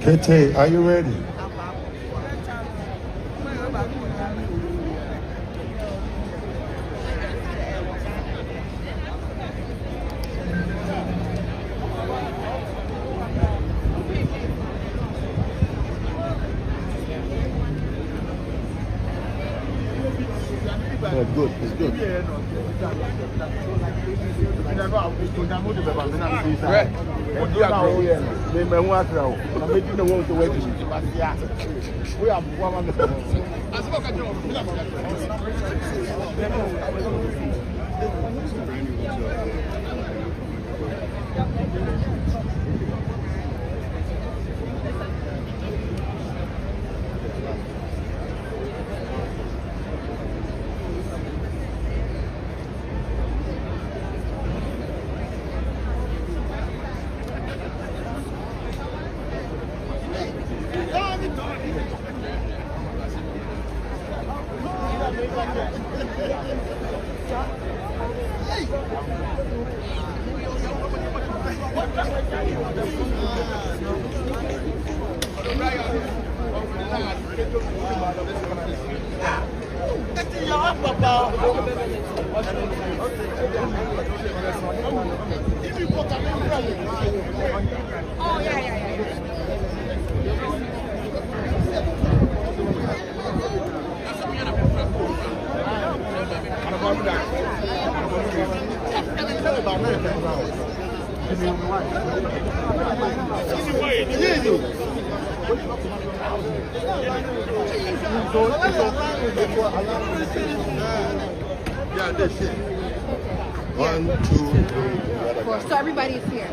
Kete, are you ready? It's good, it's good. Yeah, that's it. 1, 2, 3, 4. So everybody's here.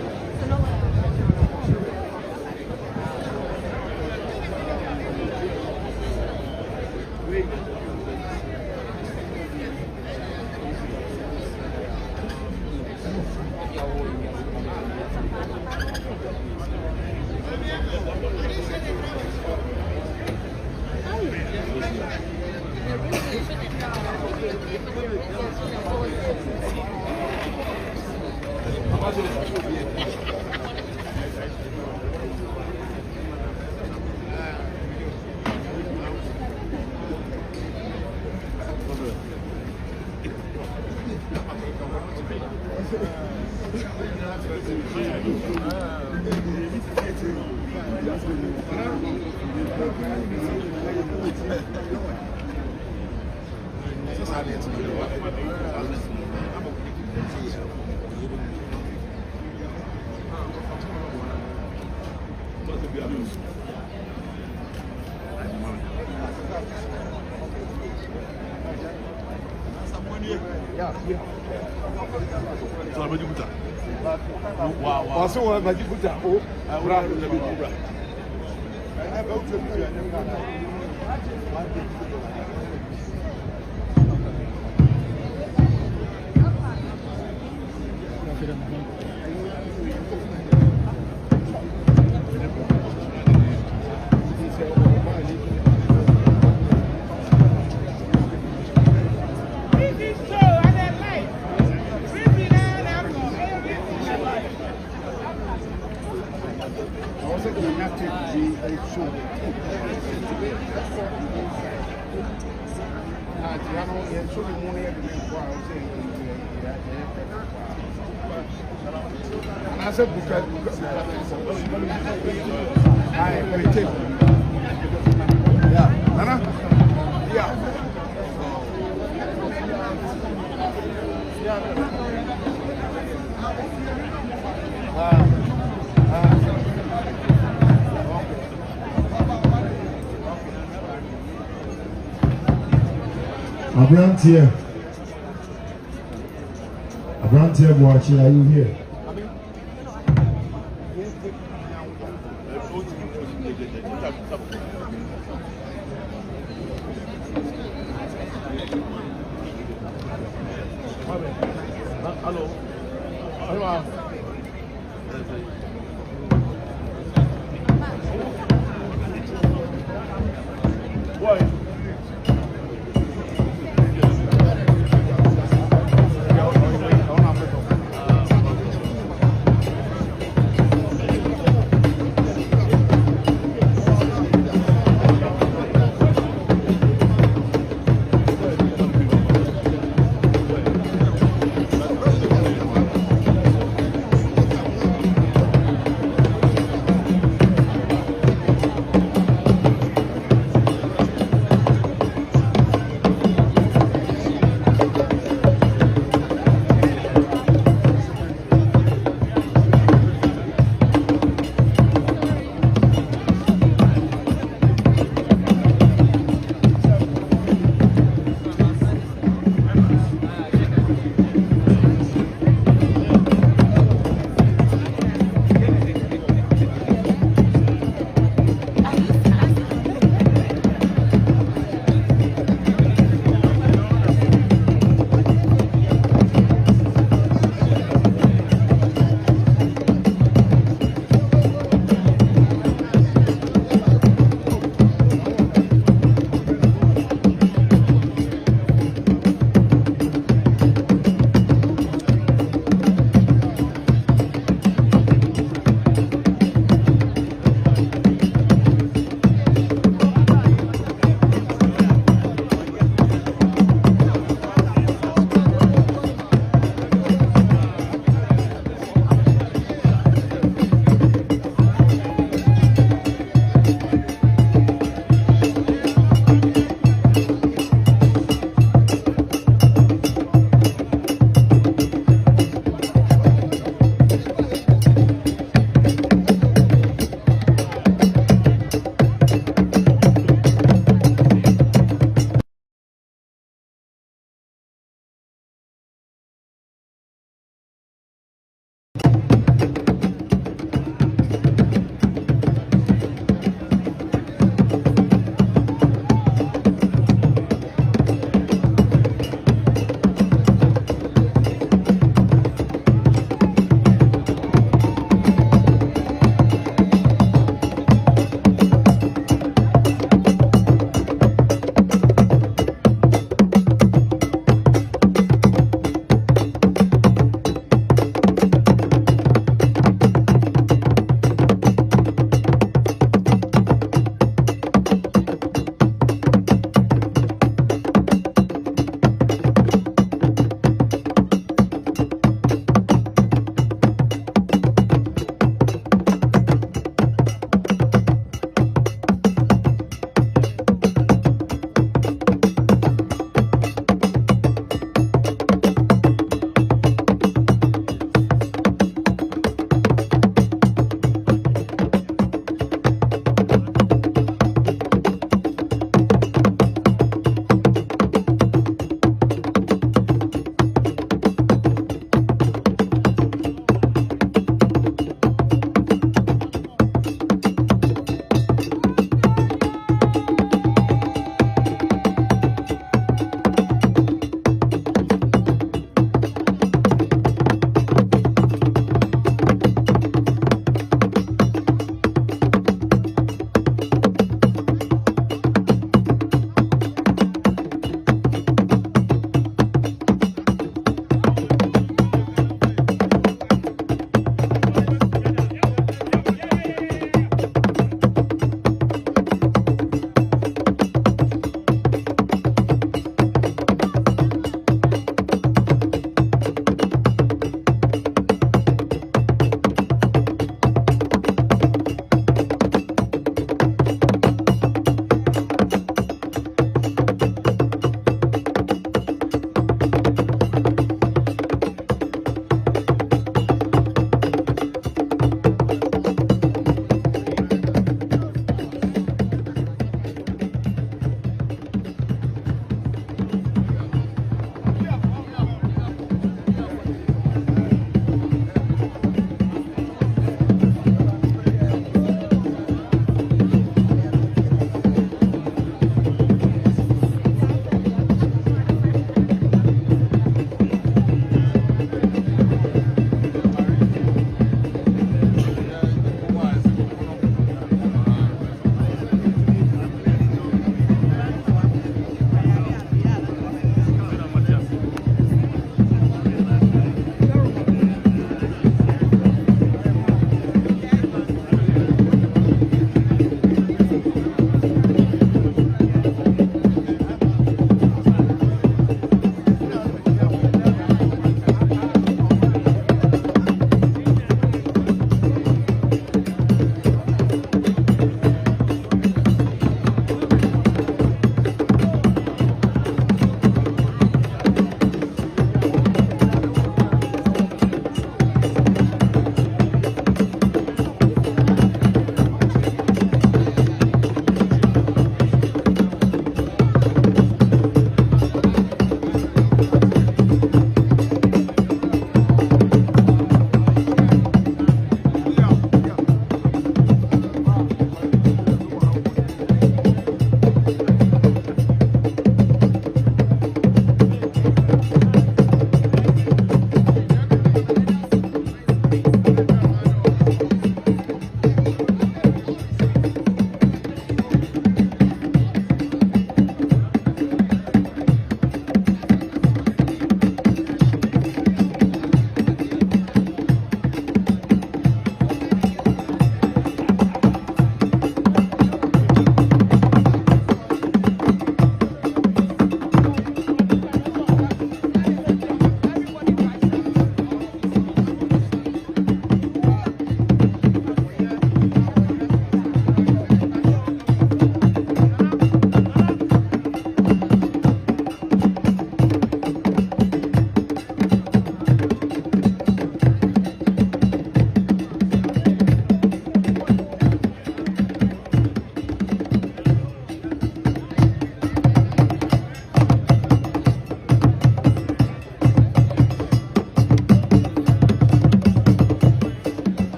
And I said, because I meditate. Yeah. Nana? Yeah. Abrantia Boachi, are you here? Hello. Hello. Why?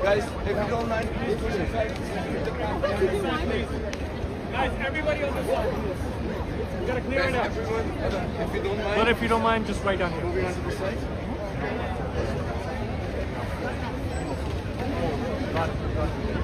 Guys, if you don't mind, guys, everybody on the side. We gotta clear it up. if you don't mind, But if you don't mind, just right down here. moving on to the side. Got it, got it.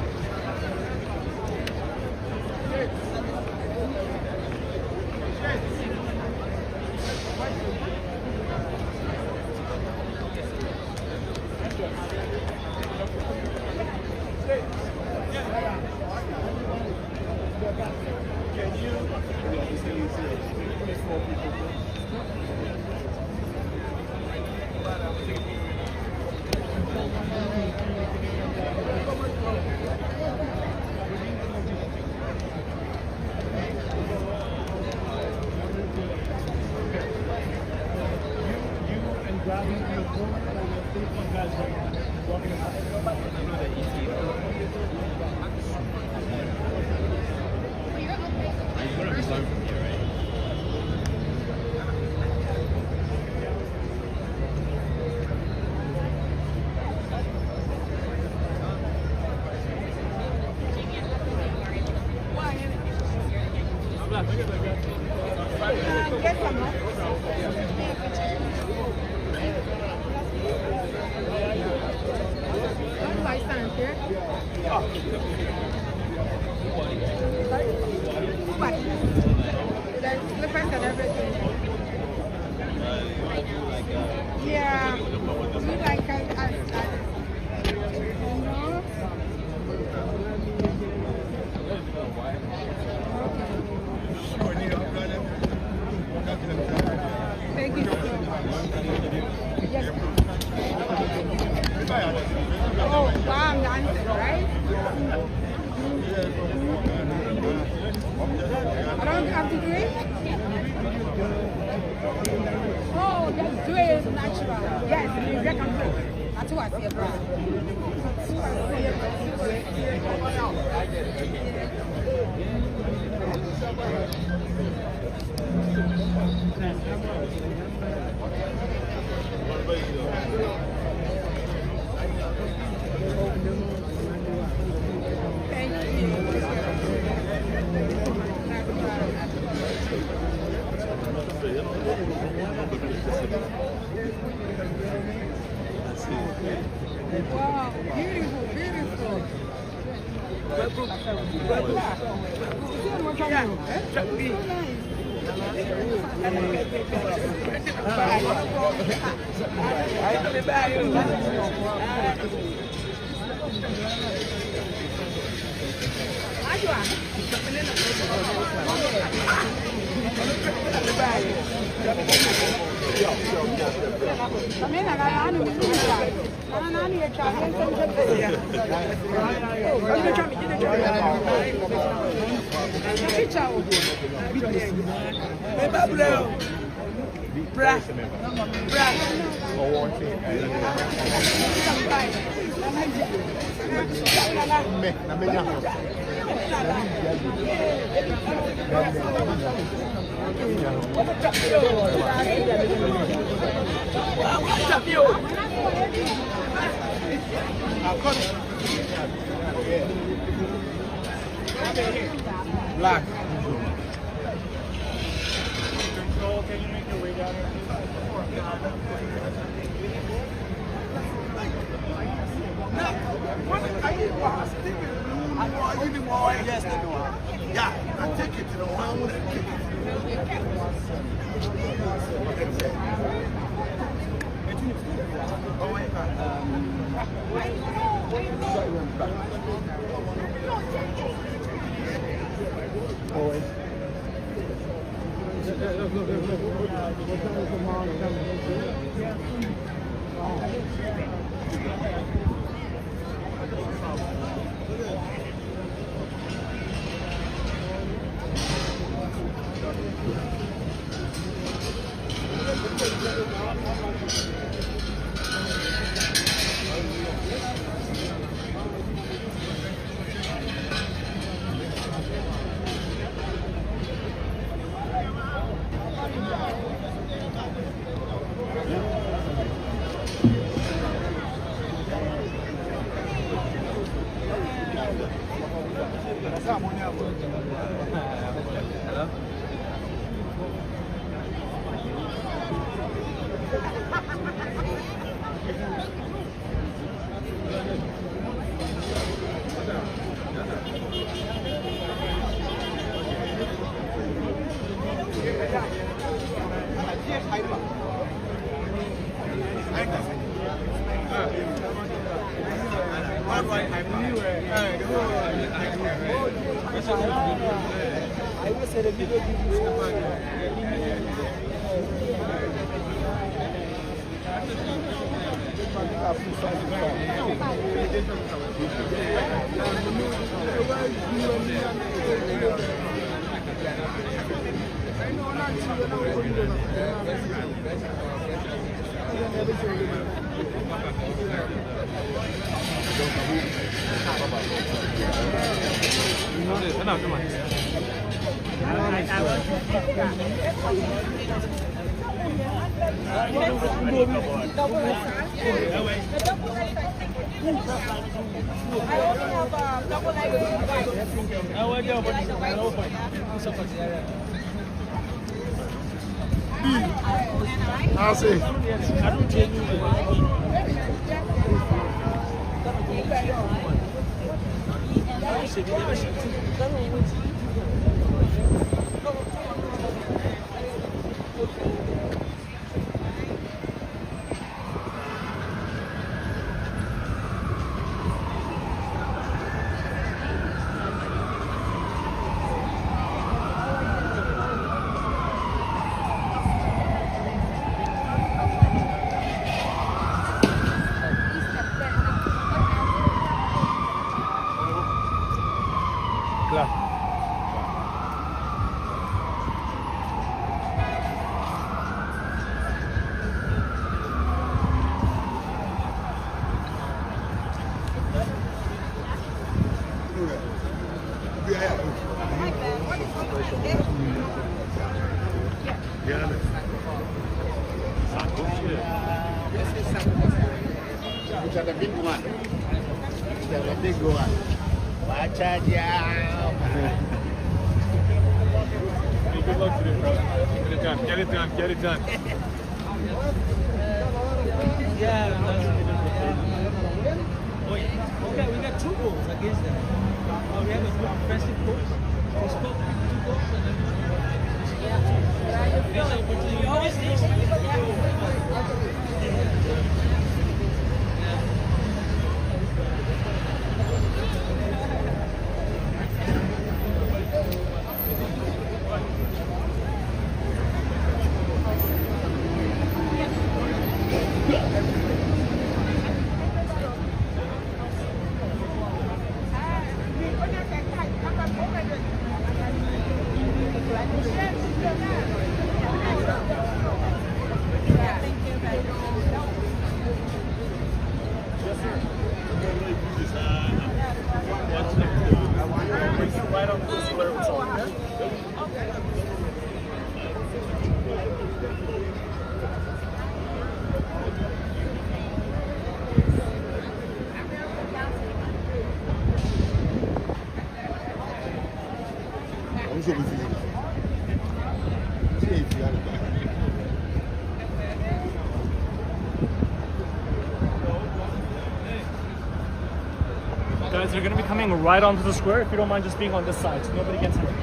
Grabbing your phone and your face on guys right now. Wow, beautiful, beautiful. Black. Control, can you make your way down here? Yeah, I take it to the one with the ticket. Oh, wait, The big one. The big one. Watch out, yeah. Good luck today, bro. Get it done. Get it done. Get it done. Okay, we got 2 goals against them. We have a good defensive coach. We scored 2 goals and then Guys, they're going to be coming right onto the square. If you don't mind just being on this side so nobody gets hurt.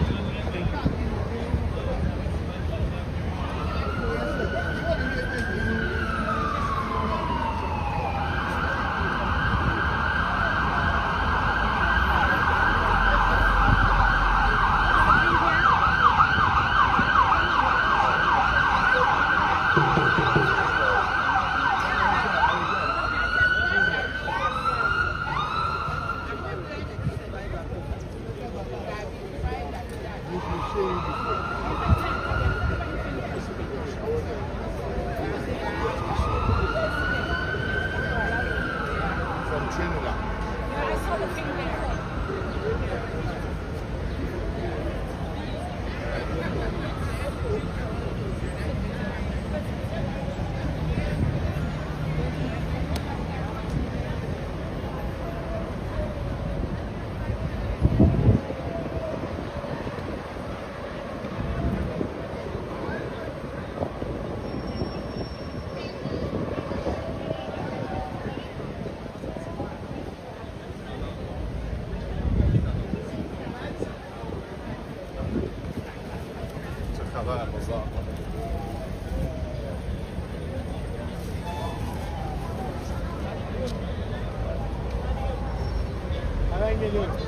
Thank you.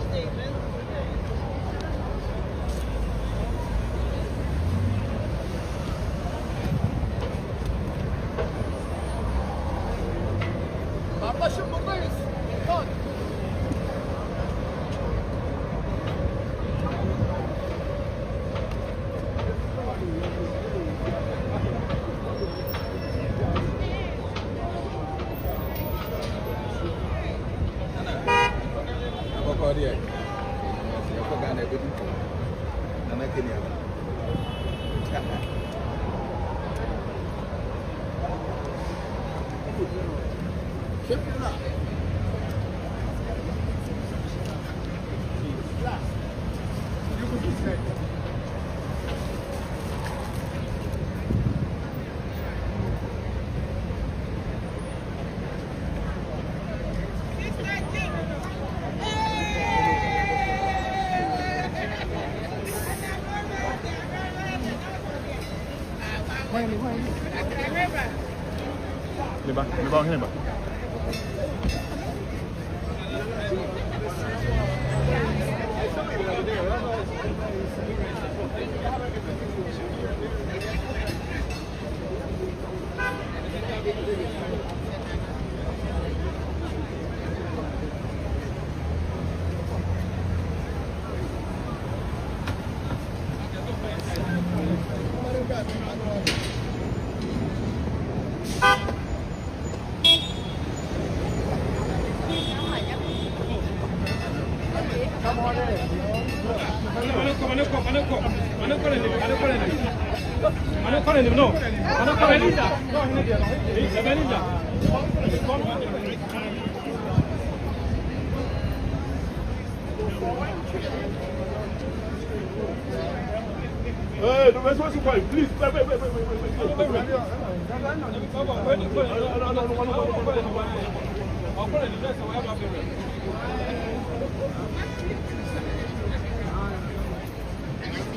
Hey, the rest was quiet. Please, wait.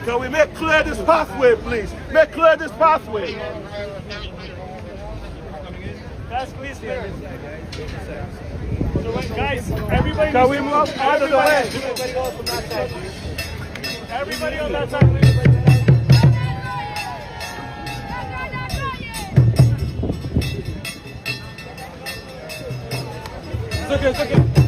Can we make clear this pathway, please? Make clear this pathway. Guys, please clear. Guys, everybody. Can we move out of the way? Everybody on that side, please. It's okay.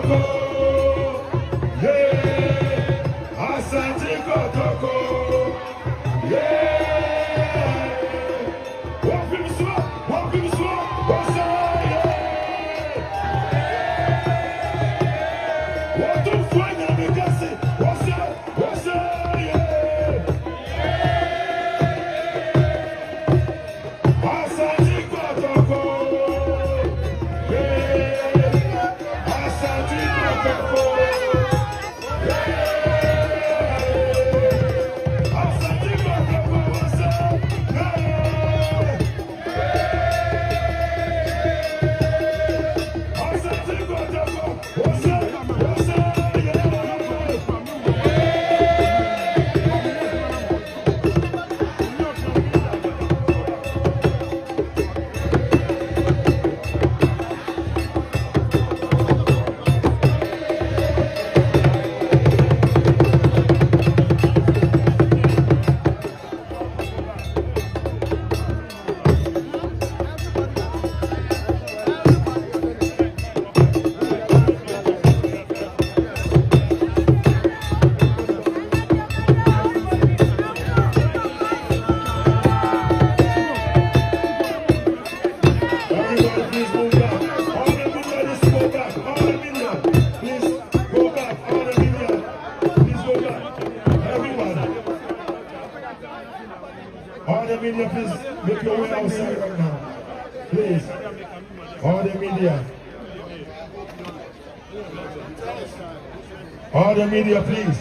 Kotoko. Yeah. Asante Kotoko. Yeah. Walk in the swamp. Walk in the swamp. What's up? Yeah. Otumfuo Osei. What's up? What's up? Yeah. Asante Kotoko. Yeah. Asante Kotoko. Yeah. Asante Kotoko. What's up? Yeah. Asante Kotoko. What's up? What's up? Yeah. Everybody, please move back. All the media, just go back. All the media, please go back. All the media, please go back. Everybody. All the media, please make your way outside right now. Please. All the media. All the media, please.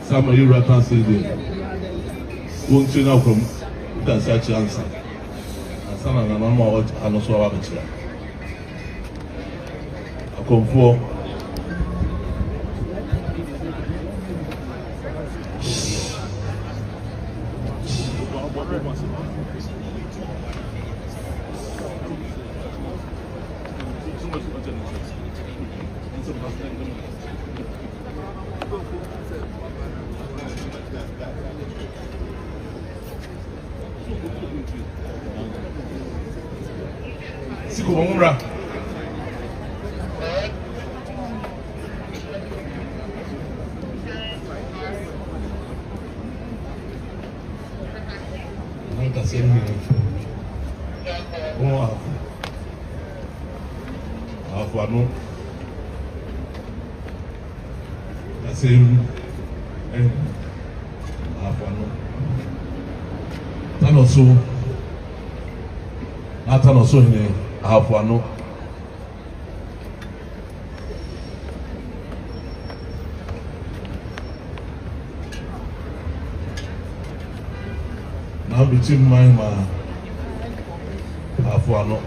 Somebody right say the one train out from that's actually answer. And some of them are more and also have a chair. I come for Sikumura. Afano. The same Afano. Tanoso. Natanoso in Afano. Now between my Afano.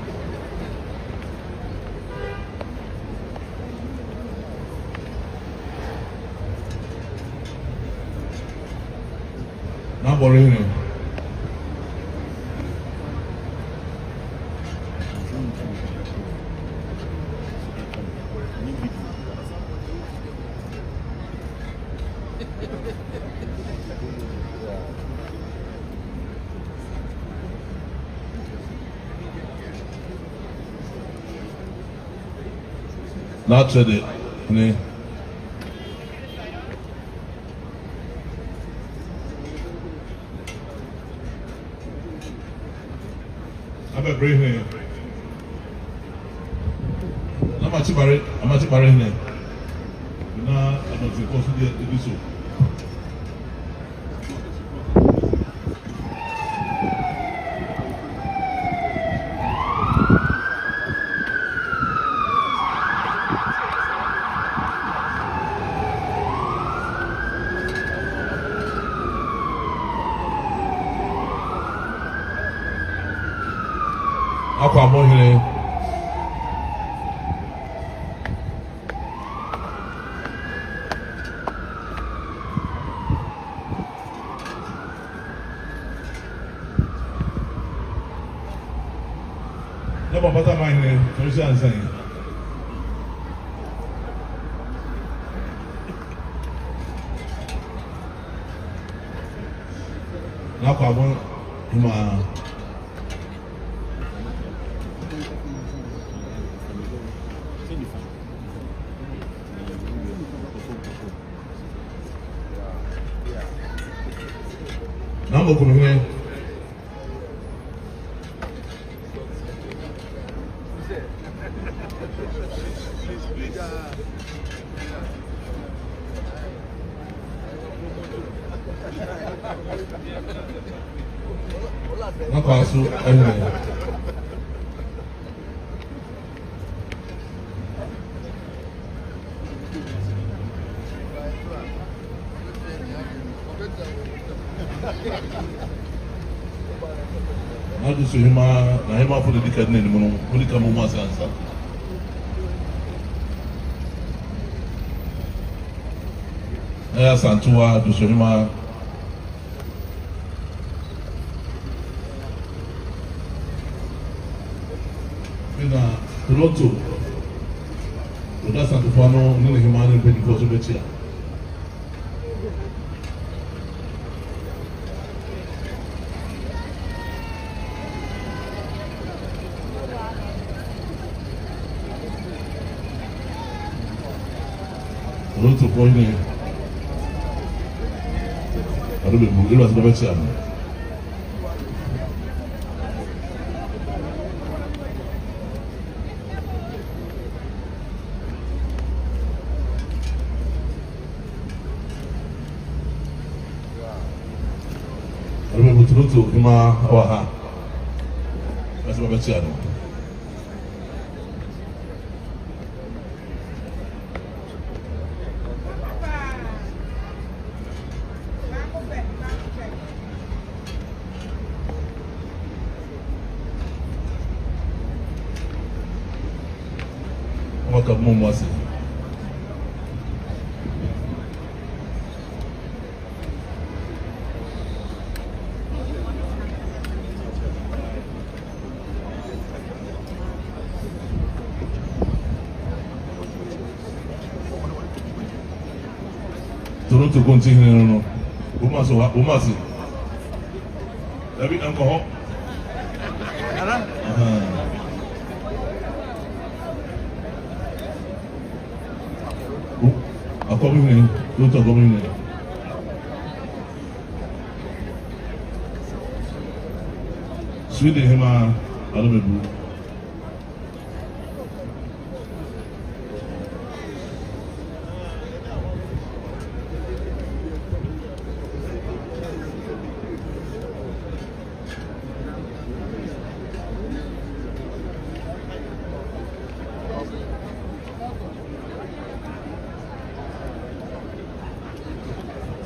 boring. Not ready. I'm a brave man. I'm a chibarry. Now, I don't think also do so. Aqua Mohine. Never bother my name, Asante. Aqua Mohine. Number one here. How do you na for the decade name mono only come more answer. Asante do Hima na Toronto. That's Sankofa no Hima no be for so betia. Toronto point. I don't know, it was never said. I remember Toronto, Hima, Oaha. That's never said. Welcome, Mumwasi. Toronto continue no. Umasi. David alcohol. Coming coming Sweden Hima, I don't know.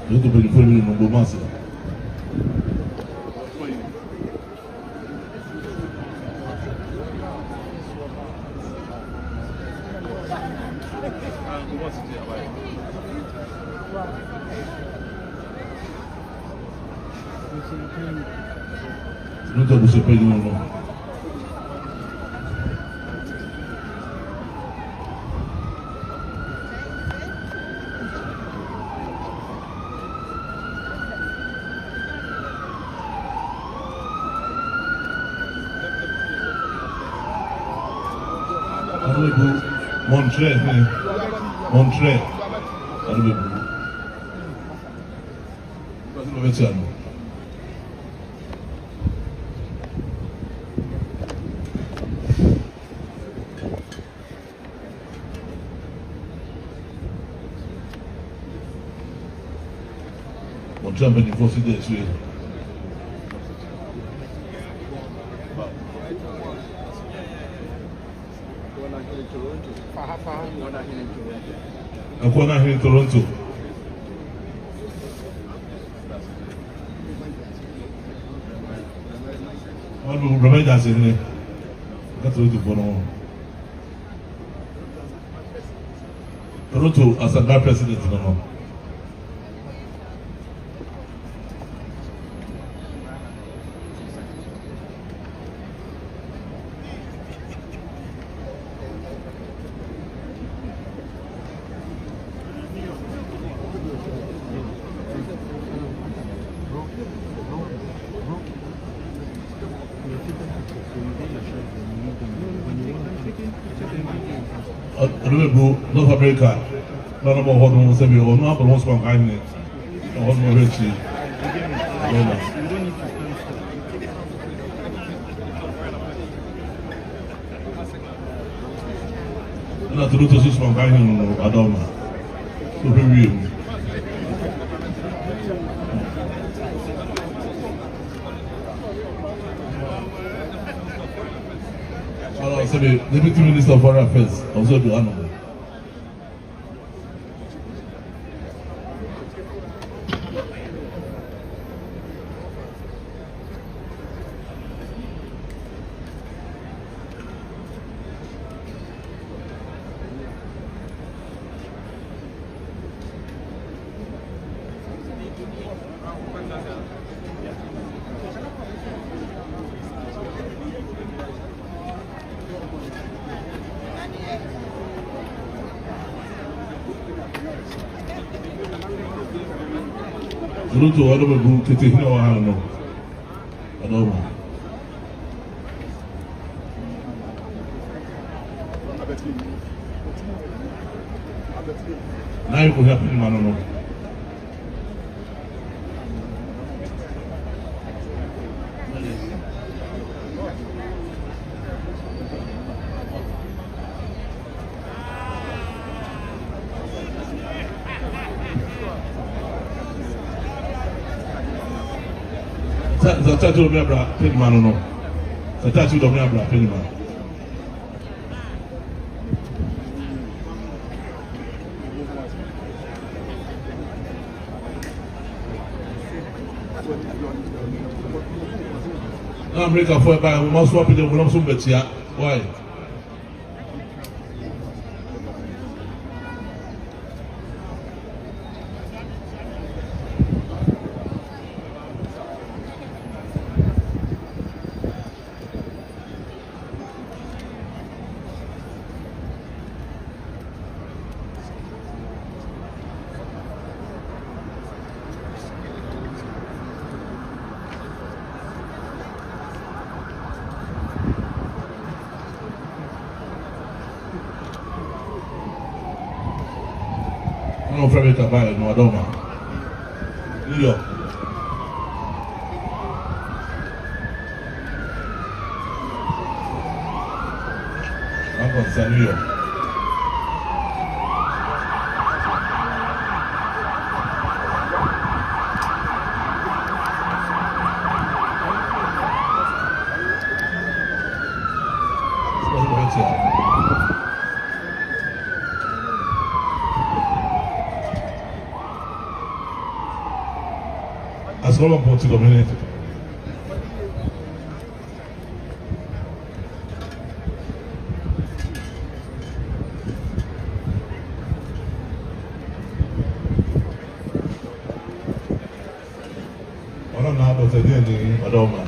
Eu estou bem feliz no Bomassa. Toronto was a big one. Montreal. Montreal been enforcing this way. I'm going here in Toronto. What will provide us in there? That's what you want. Toronto as a bad president, no. North America, none of our home was every or not, but once one kind of home richly. Not to do to this one kind of Adama. So very real. The Deputy Minister of Foreign Affairs, also the animal. Toronto, I don't know, Kitty, no, I don't know. I don't know. Now you can help him, I don't know. The tattoo of my brother, Penman, no. The tattoo of my brother, Penman. America for a we must swap it with them some better. Why? No private buy no Adoma. New York. I'm going to New York. As long as I'm going to dominate. now, Dr. Deni Adoma.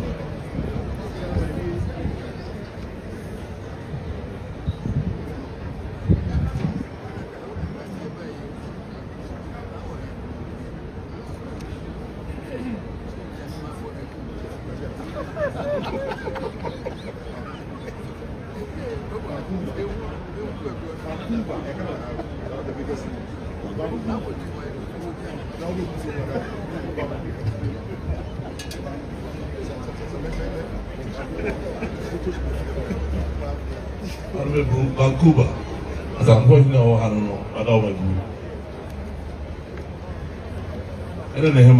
Vancouver, as I'm going now, I don't know, I don't know. I don't know him.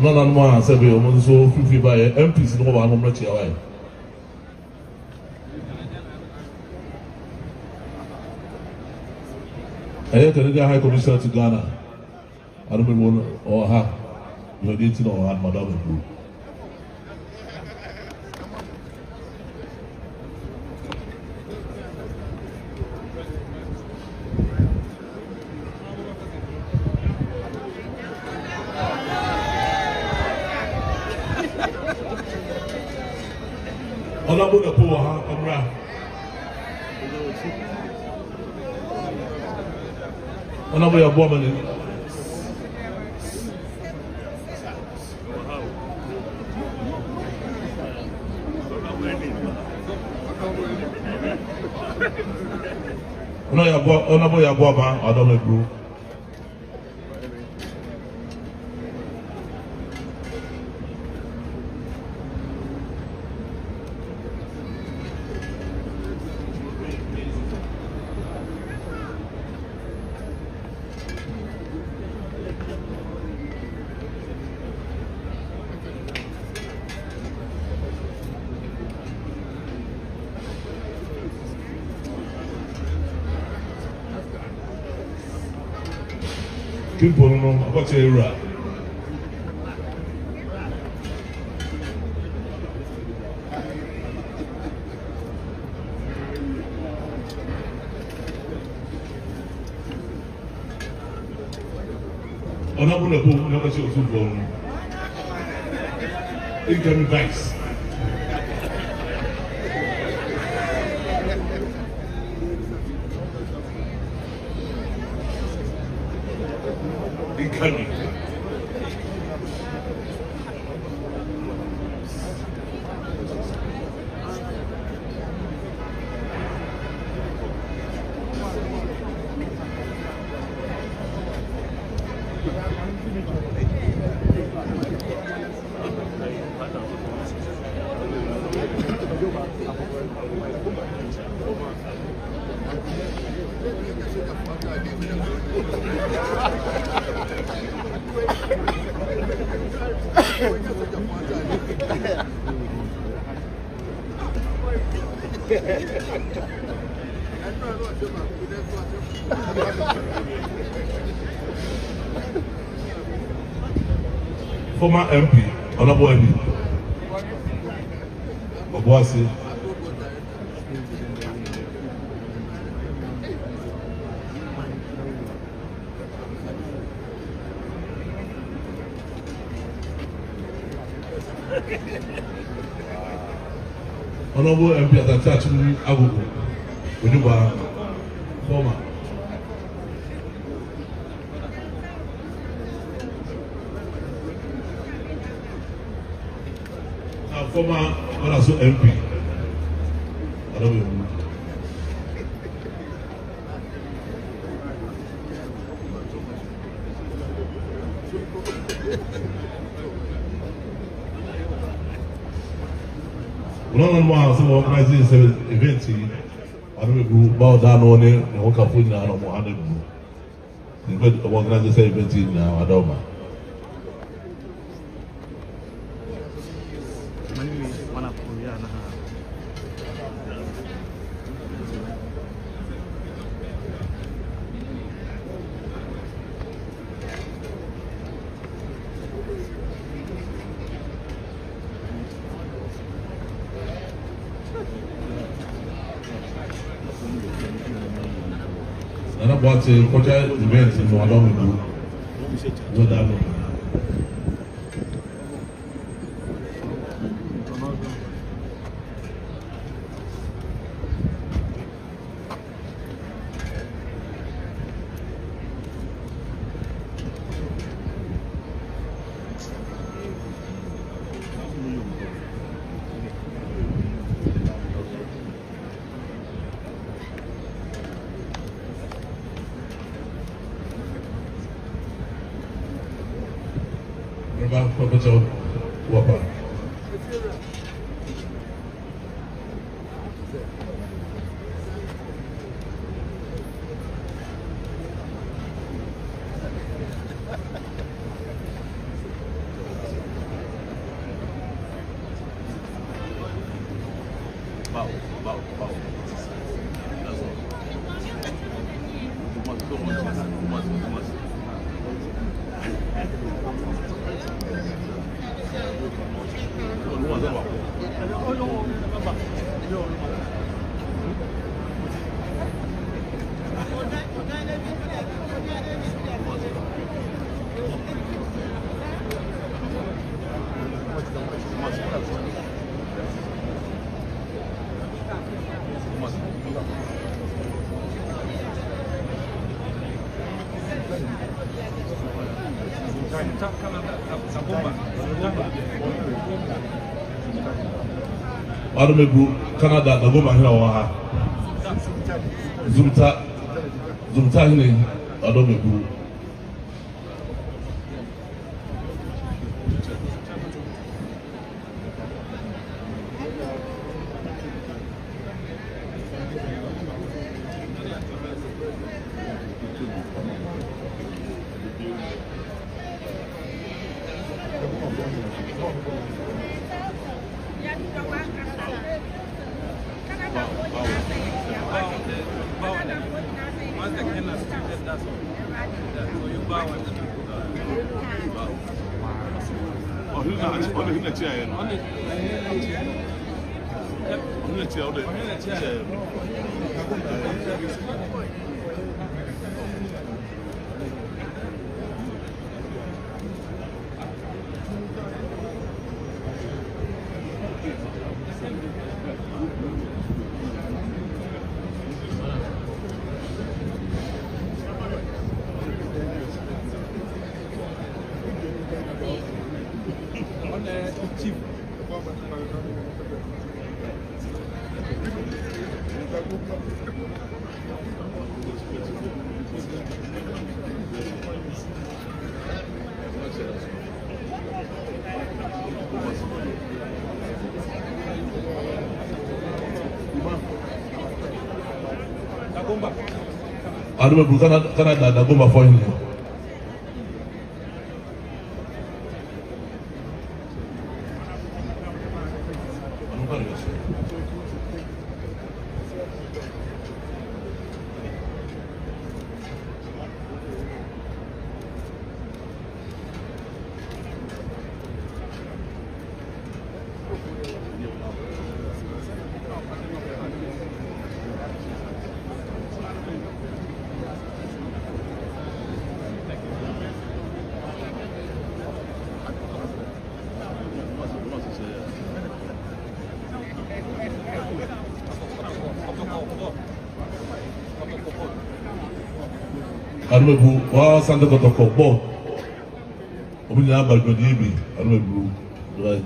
No, no, I said, we almost so free by MPs. No one will let you away. I had the High Commissioner to Ghana. I don't know or her. You're dating or had Madame Blue. Honorable Poa, Amra. Honorable Aboman. Honorable Yaboba, Adome Group. People don't know about your rap. Honorable Lepo, never show football. Incoming banks. Incoming. Former MP, Honorable MP, Obuasi. Honorable MP Asante Agogo, Oduba, former. Former also MP. I don't know. don't know some organizing events. I don't know about that on it. I want to put down on 100. The organizing events now. I don't know. And about the cultural events in Wadom, what that means. Professor Wapa. Adumebu Canada na goma hina wa ha Zumta hine Adumebu Adumebu Canada na goma for him. Adumebu wa Asante kotoko bo obi na ba gbodi ebi Adumebu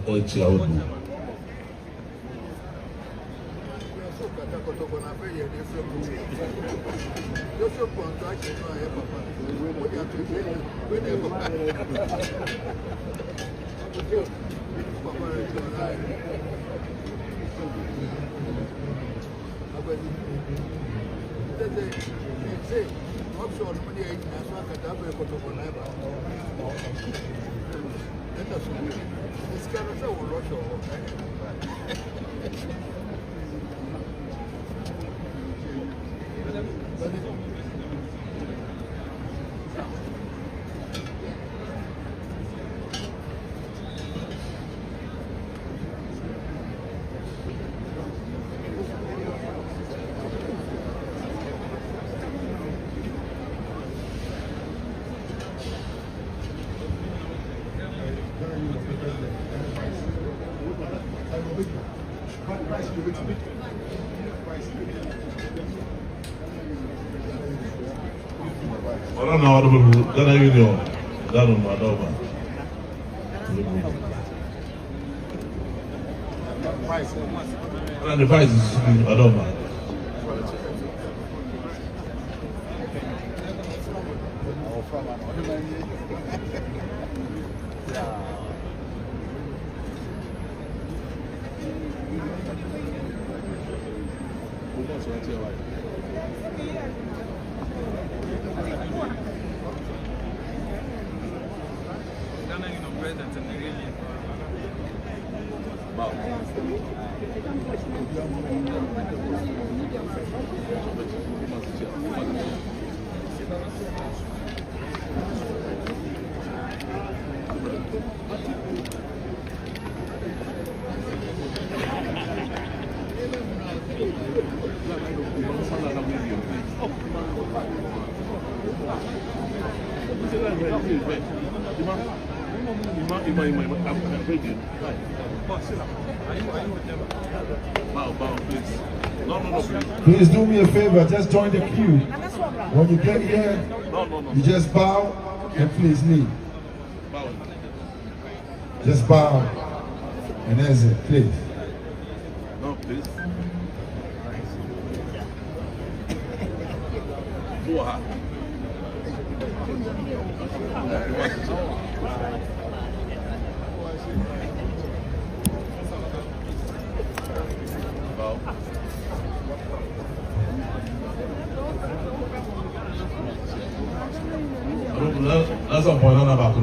do chi awodu Ora na hora do Ghanaian Union, dá no Madova. Ora na price is Madova. Ghanaian president and regalia. Wow. Please do me a favor, just join the queue. When you get here, you just bow and please leave. Just bow and exit, please. No, please. Go ahead. That's a point on about the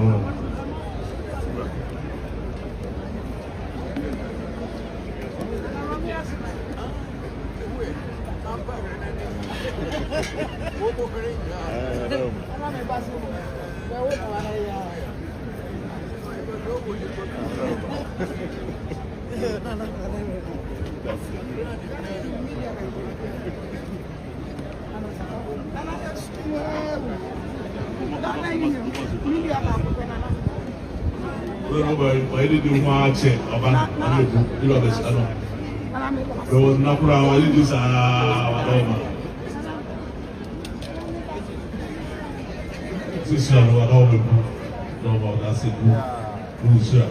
I did do my check about this. There was no problem. I did this. This is what all the know about. That's it. Who's sure?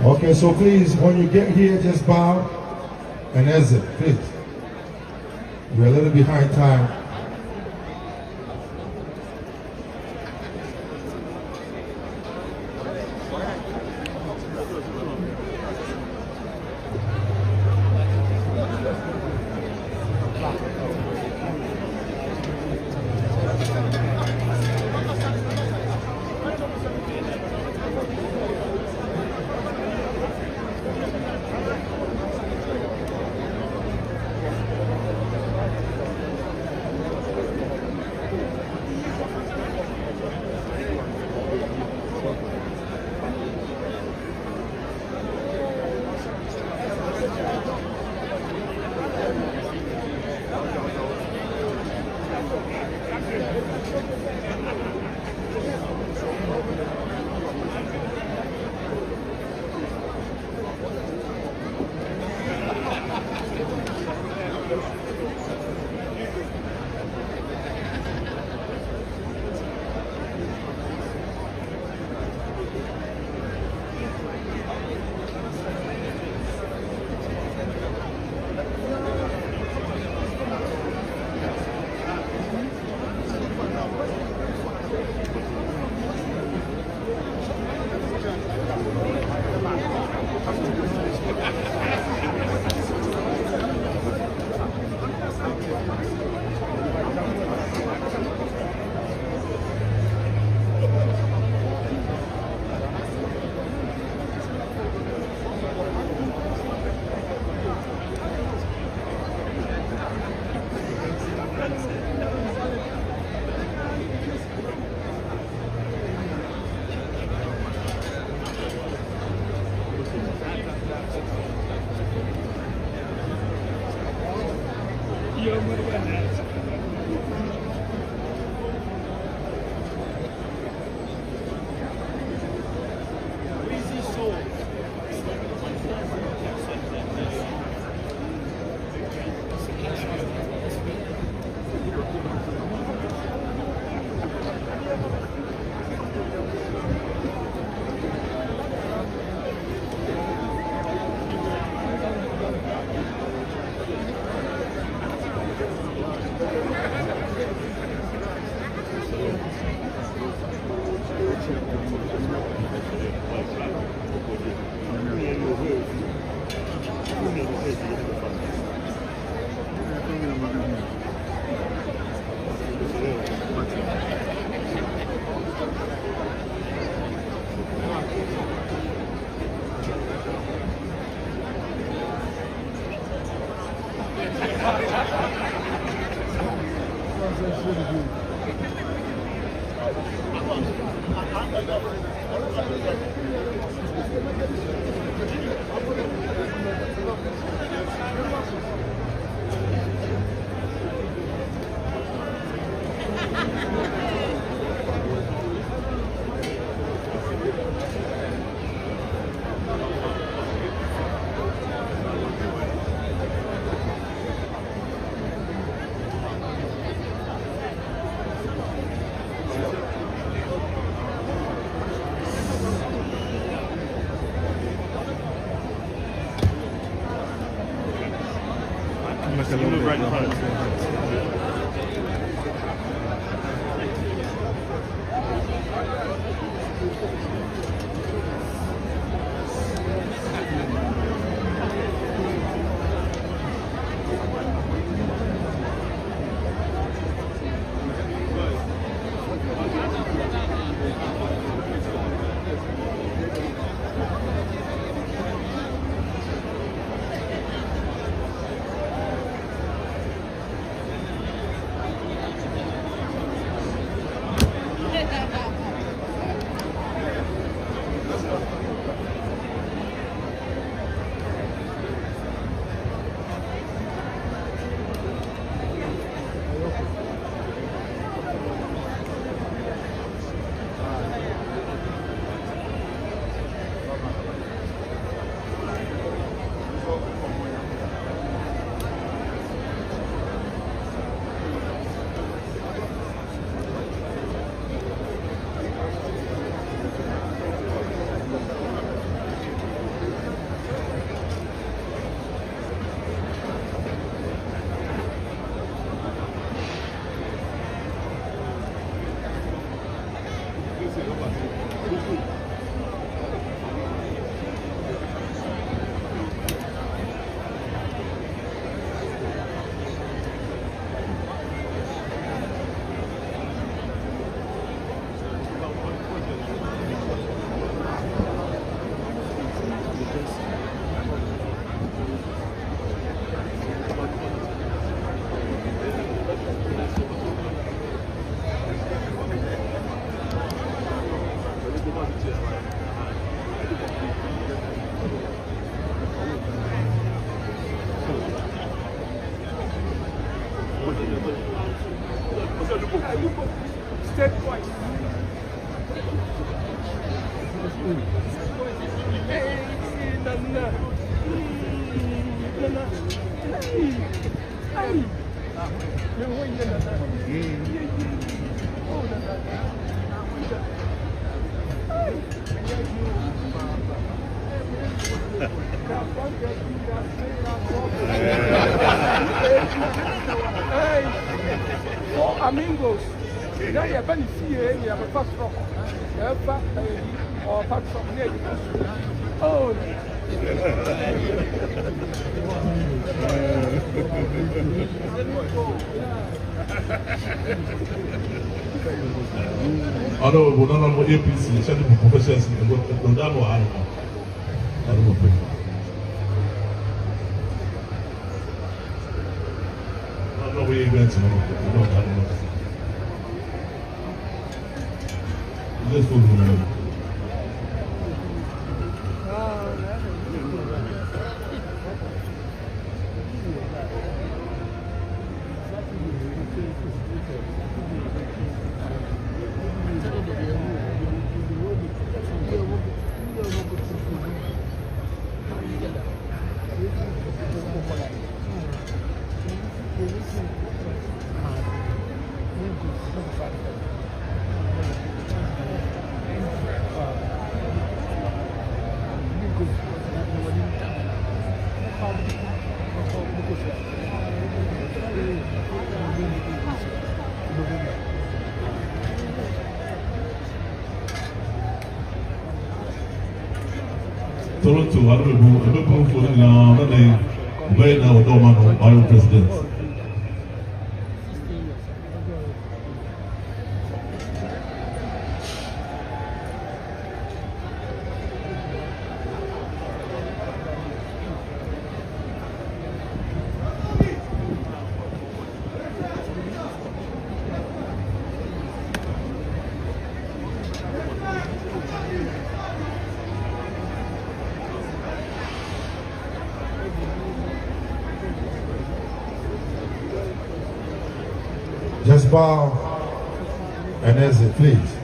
Okay, so please, when you get here, just bow and exit, please. We're a little behind time. State point. For amigos, now you're going to see you have a fast rock. You have or fast rock near you. Oh, Honorable APC, Senator Professors, and Dondamo Arma. No way events, no. Let's go to Toronto, I don't know for now, right now, we don't know our president. Just bow and exit, please.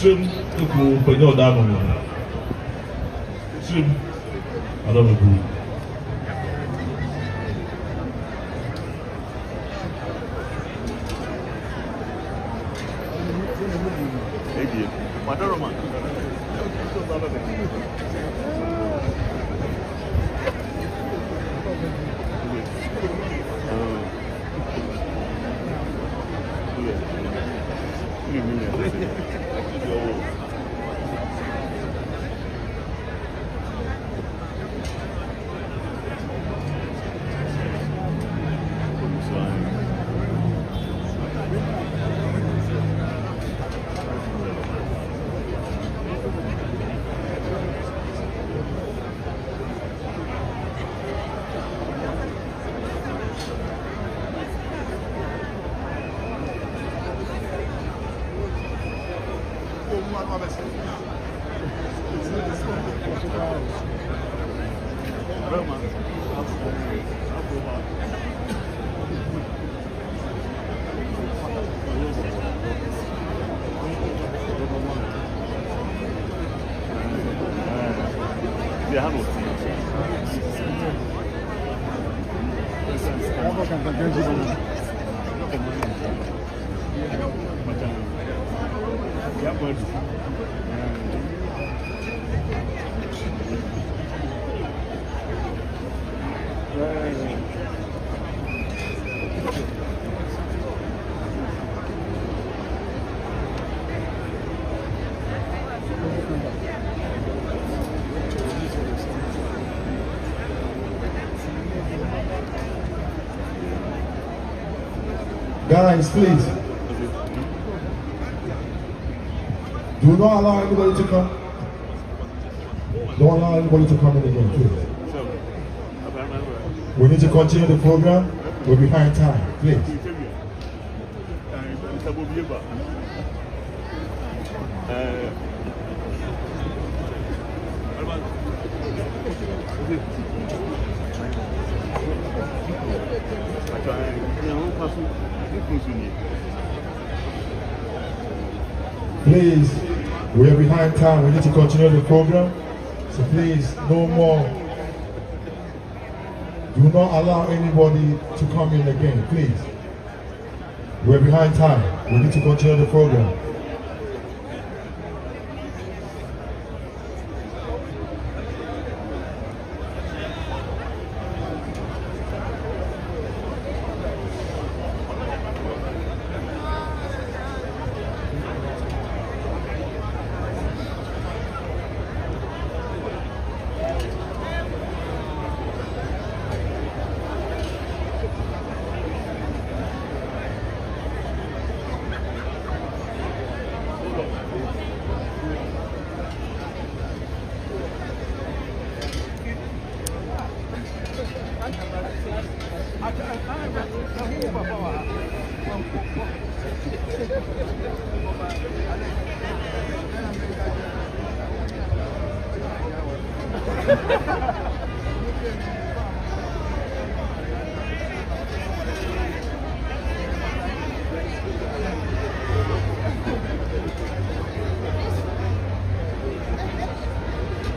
Trim, who put your down on you. Trim, I don't know. Guys, please. Do not allow anybody to come. Don't allow anybody to come in again, please. We need to continue the program. We're behind time, please. Please, we are behind time. We need to continue the program. So please, no more. Do not allow anybody to come in again, please. We're behind time. We need to continue the program.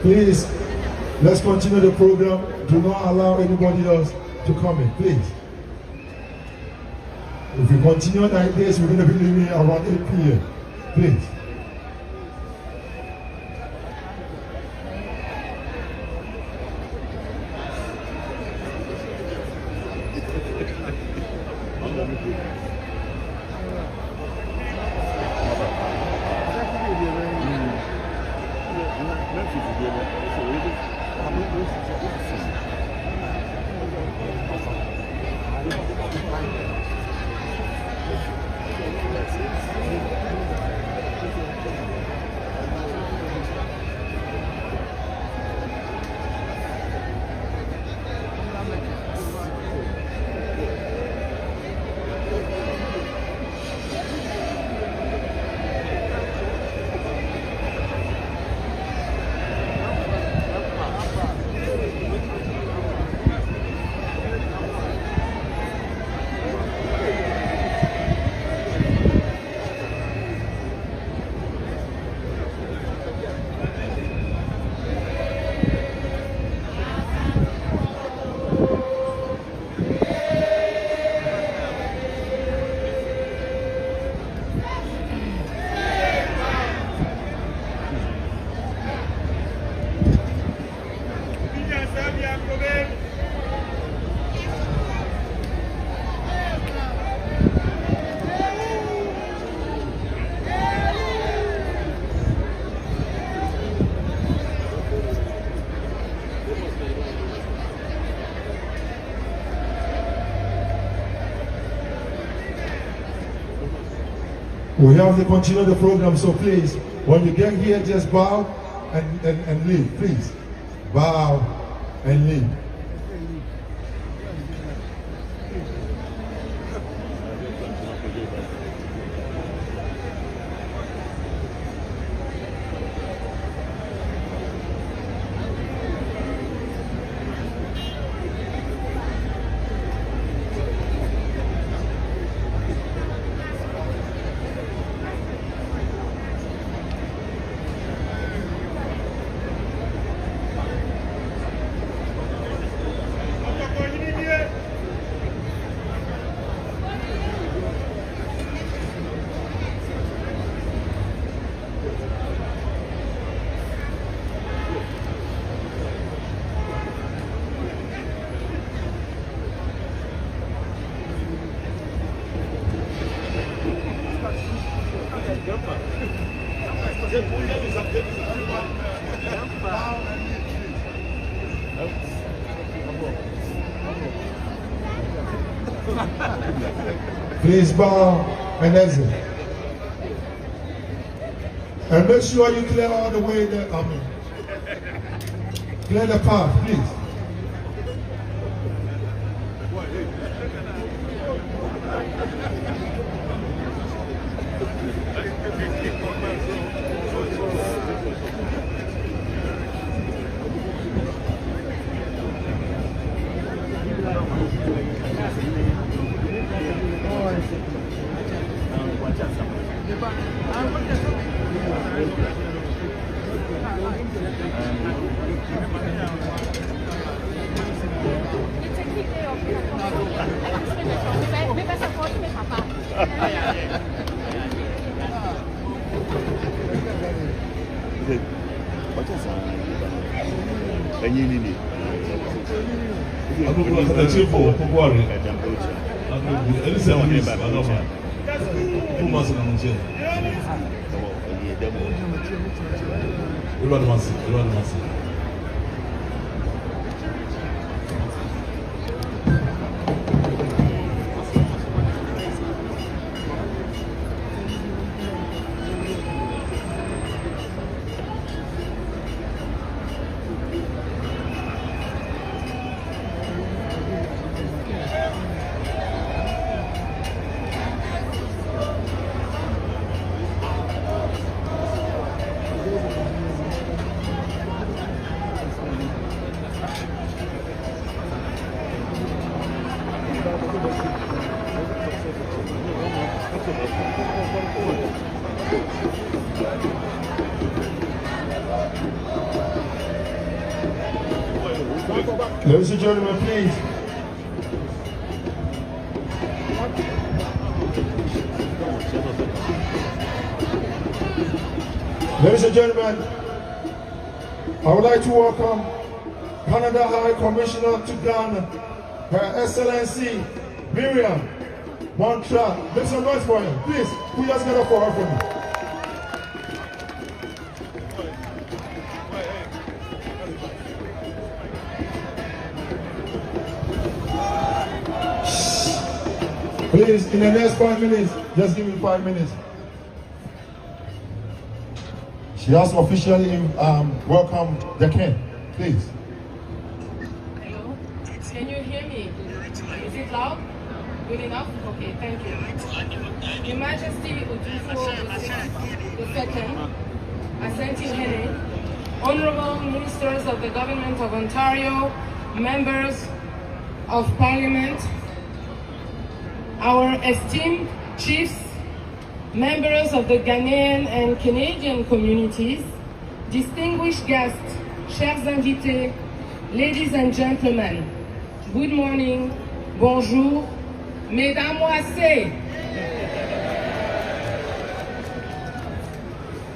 Please, let's continue the program. Do not allow anybody else to come in, please. If we continue like this, we're going to be leaving around 8 p.m. Please. We have to continue the program, so please, when you get here, just bow and leave, please. Bow and leave. Please bow and exit. And make sure you clear all the way there. Clear the path, please. Ladies and gentlemen, please. Ladies and gentlemen, I would like to welcome Canada High Commissioner to Ghana, Her Excellency Miriam Montreal. Make some noise for him, please. Put your hands together for her for me. Please, in the next 5 minutes, just give me 5 minutes. She has officially welcomed the king. Please. Hello? Can you hear me? Is it loud? Good enough? Okay, thank you. Your Majesty Otumfuo Osei Tutu II, Asantehene, Honorable Ministers of the Government of Ontario, Members of Parliament, our esteemed chiefs, members of the Ghanaian and Canadian communities, distinguished guests, chers invités, ladies and gentlemen, good morning, bonjour, mesdames.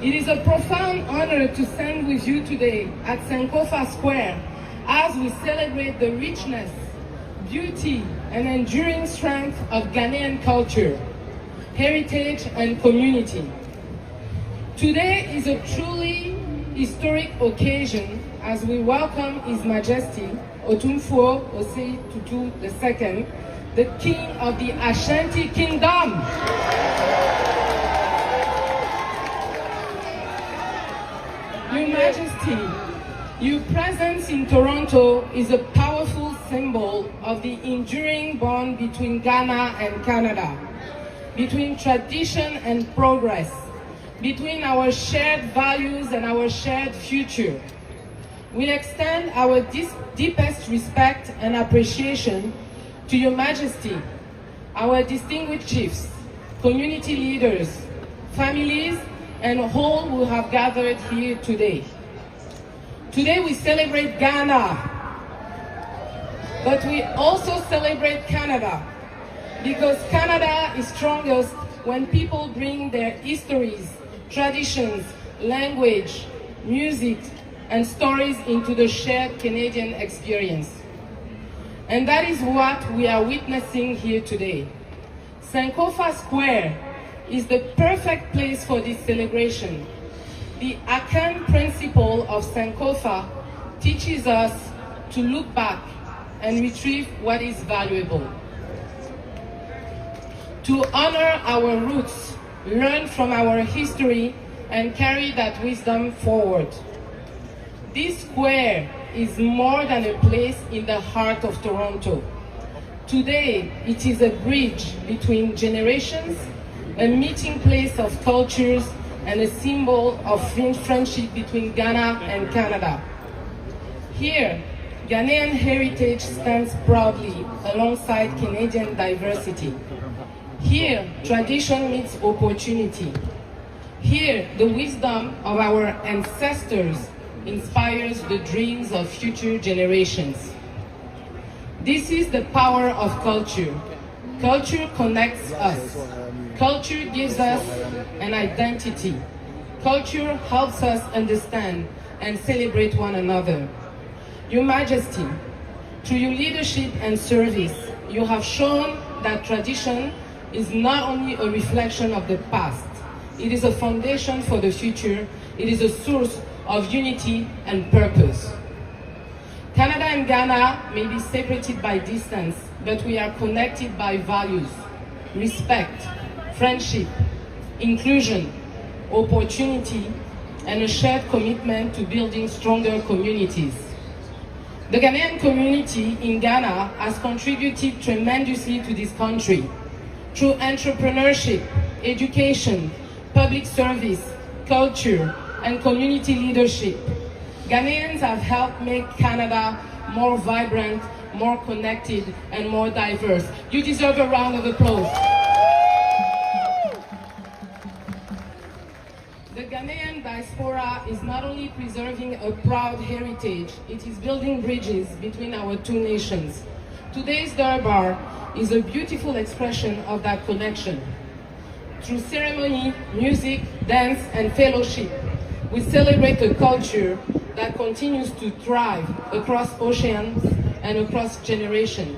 It is a profound honor to stand with you today at Sankofa Square as we celebrate the richness, beauty, and enduring strength of Ghanaian culture, heritage, and community. Today is a truly historic occasion as we welcome His Majesty Otumfuo Osei Tutu II, the King of the Asante Kingdom. Your Majesty, your presence in Toronto is a powerful symbol of the enduring bond between Ghana and Canada, between tradition and progress, between our shared values and our shared future. We extend our deepest respect and appreciation to Your Majesty, our distinguished chiefs, community leaders, families, and all who have gathered here today. Today we celebrate Ghana, but we also celebrate Canada, because Canada is strongest when people bring their histories, traditions, language, music, and stories into the shared Canadian experience. And that is what we are witnessing here today. Sankofa Square is the perfect place for this celebration. The Akan principle of Sankofa teaches us to look back and retrieve what is valuable. To honor our roots, learn from our history, and carry that wisdom forward. This square is more than a place in the heart of Toronto. Today, it is a bridge between generations, a meeting place of cultures, and a symbol of friendship between Ghana and Canada. Here, Ghanaian heritage stands proudly alongside Canadian diversity. Here, tradition meets opportunity. Here, the wisdom of our ancestors inspires the dreams of future generations. This is the power of culture. Culture connects us. Culture gives us an identity. Culture helps us understand and celebrate one another. Your Majesty, through your leadership and service, you have shown that tradition is not only a reflection of the past, it is a foundation for the future, it is a source of unity and purpose. Canada and Ghana may be separated by distance, but we are connected by values, respect, friendship, inclusion, opportunity, and a shared commitment to building stronger communities. The Ghanaian community in Ghana has contributed tremendously to this country through entrepreneurship, education, public service, culture, and community leadership. Ghanaians have helped make Canada more vibrant, more connected, and more diverse. You deserve a round of applause. The Ghanaian diaspora is not only preserving a proud heritage, it is building bridges between our two nations. Today's Durbar is a beautiful expression of that connection. Through ceremony, music, dance, and fellowship, we celebrate a culture that continues to thrive across oceans and across generations.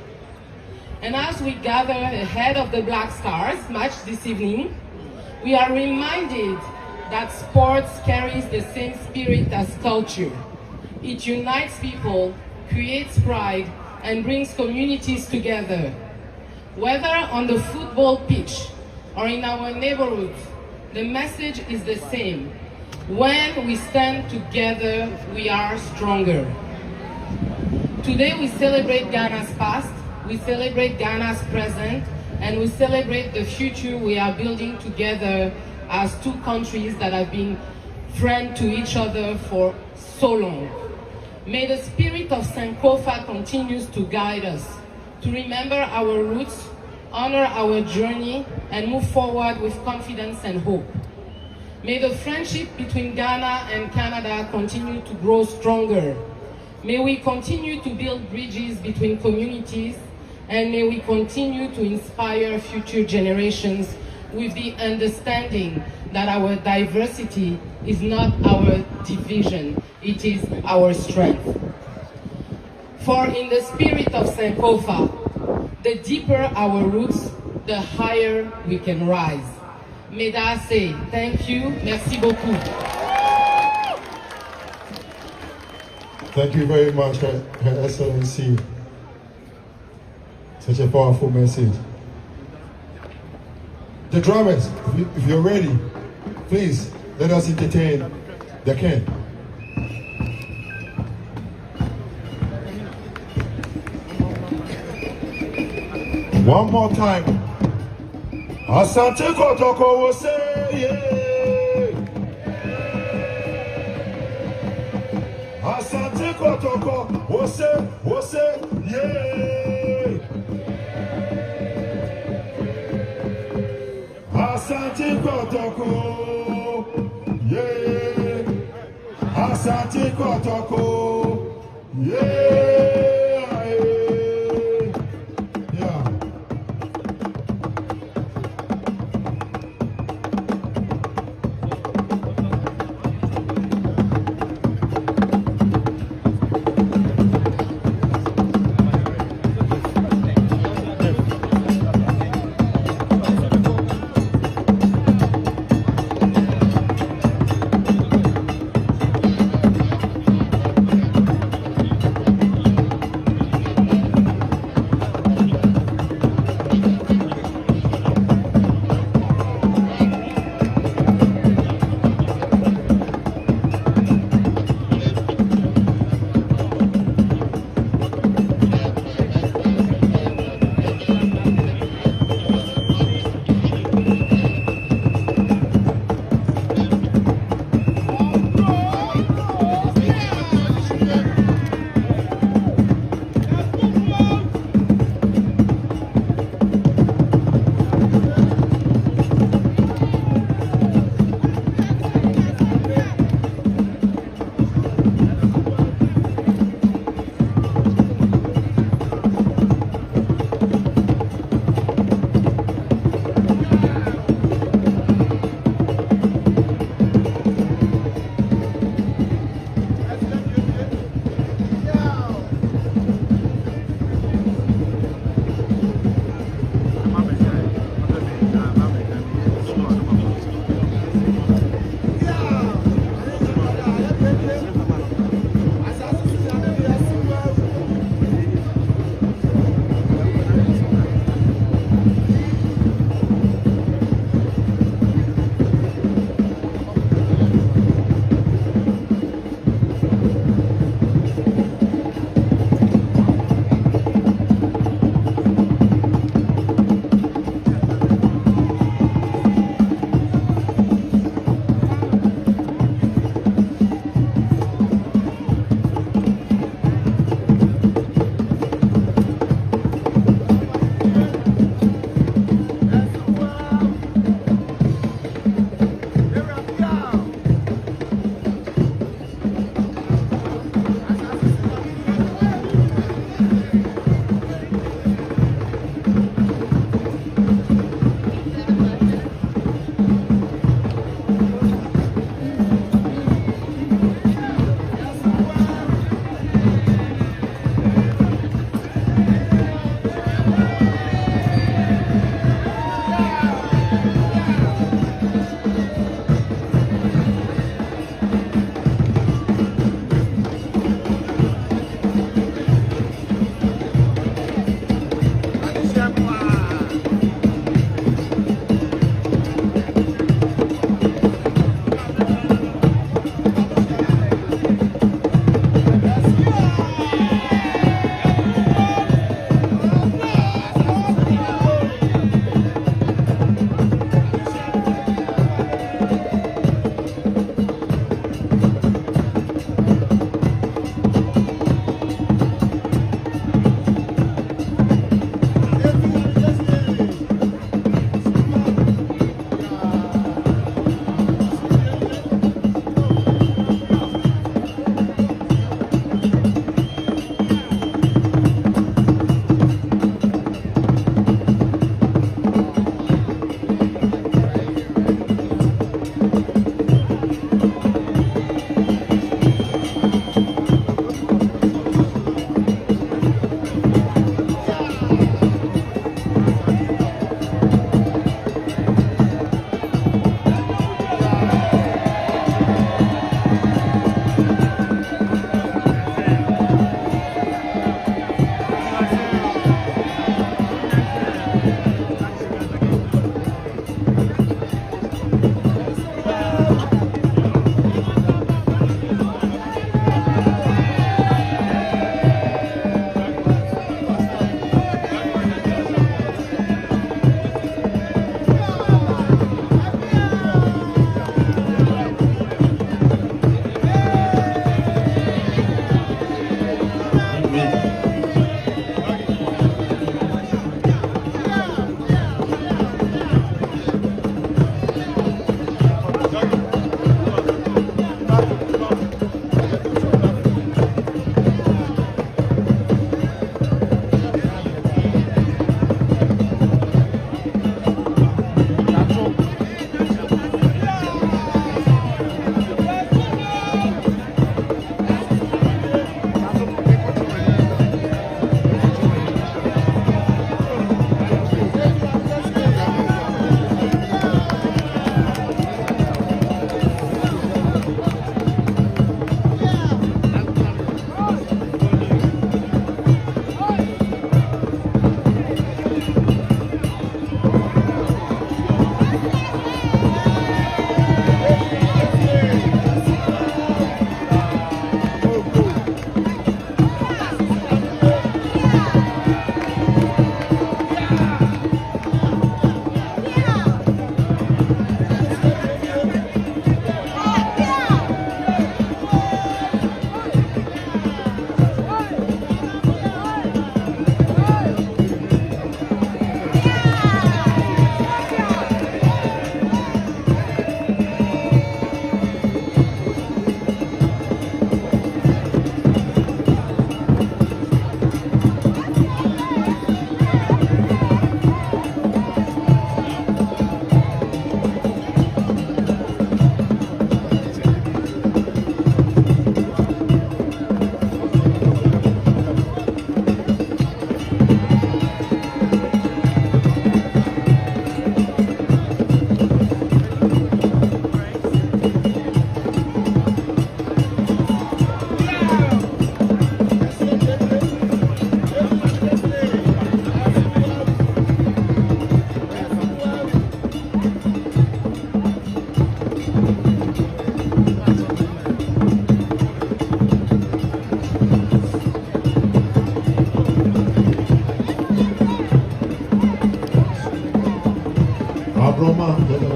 And as we gather ahead of the Black Stars match this evening, we are reminded that sports carries the same spirit as culture. It unites people, creates pride, and brings communities together. Whether on the football pitch or in our neighborhoods, the message is the same. When we stand together, we are stronger. Today we celebrate Ghana's past, we celebrate Ghana's present, and we celebrate the future we are building together as two countries that have been friends to each other for so long. May the spirit of Sankofa continues to guide us, to remember our roots, honor our journey, and move forward with confidence and hope. May the friendship between Ghana and Canada continue to grow stronger. May we continue to build bridges between communities, and may we continue to inspire future generations with the understanding that our diversity is not our division, it is our strength. For in the spirit of Sankofa, the deeper our roots, the higher we can rise. May I say thank you, merci beaucoup. Thank you very much, Her Excellency. Such a powerful message. The drummers, if you're ready, please let us entertain the king. One more time. Asante Kotoko Osei, yeah. Asante Kotoko Osei, yeah. Asante Kotoko, yeah. Asante Kotoko, yeah.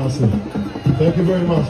That's it. Thank you very much.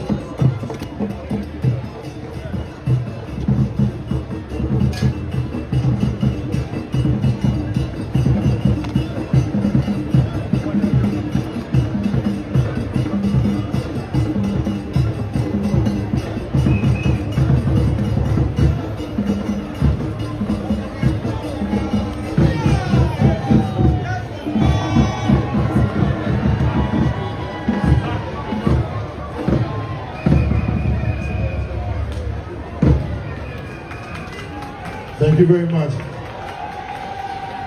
Thank you very much.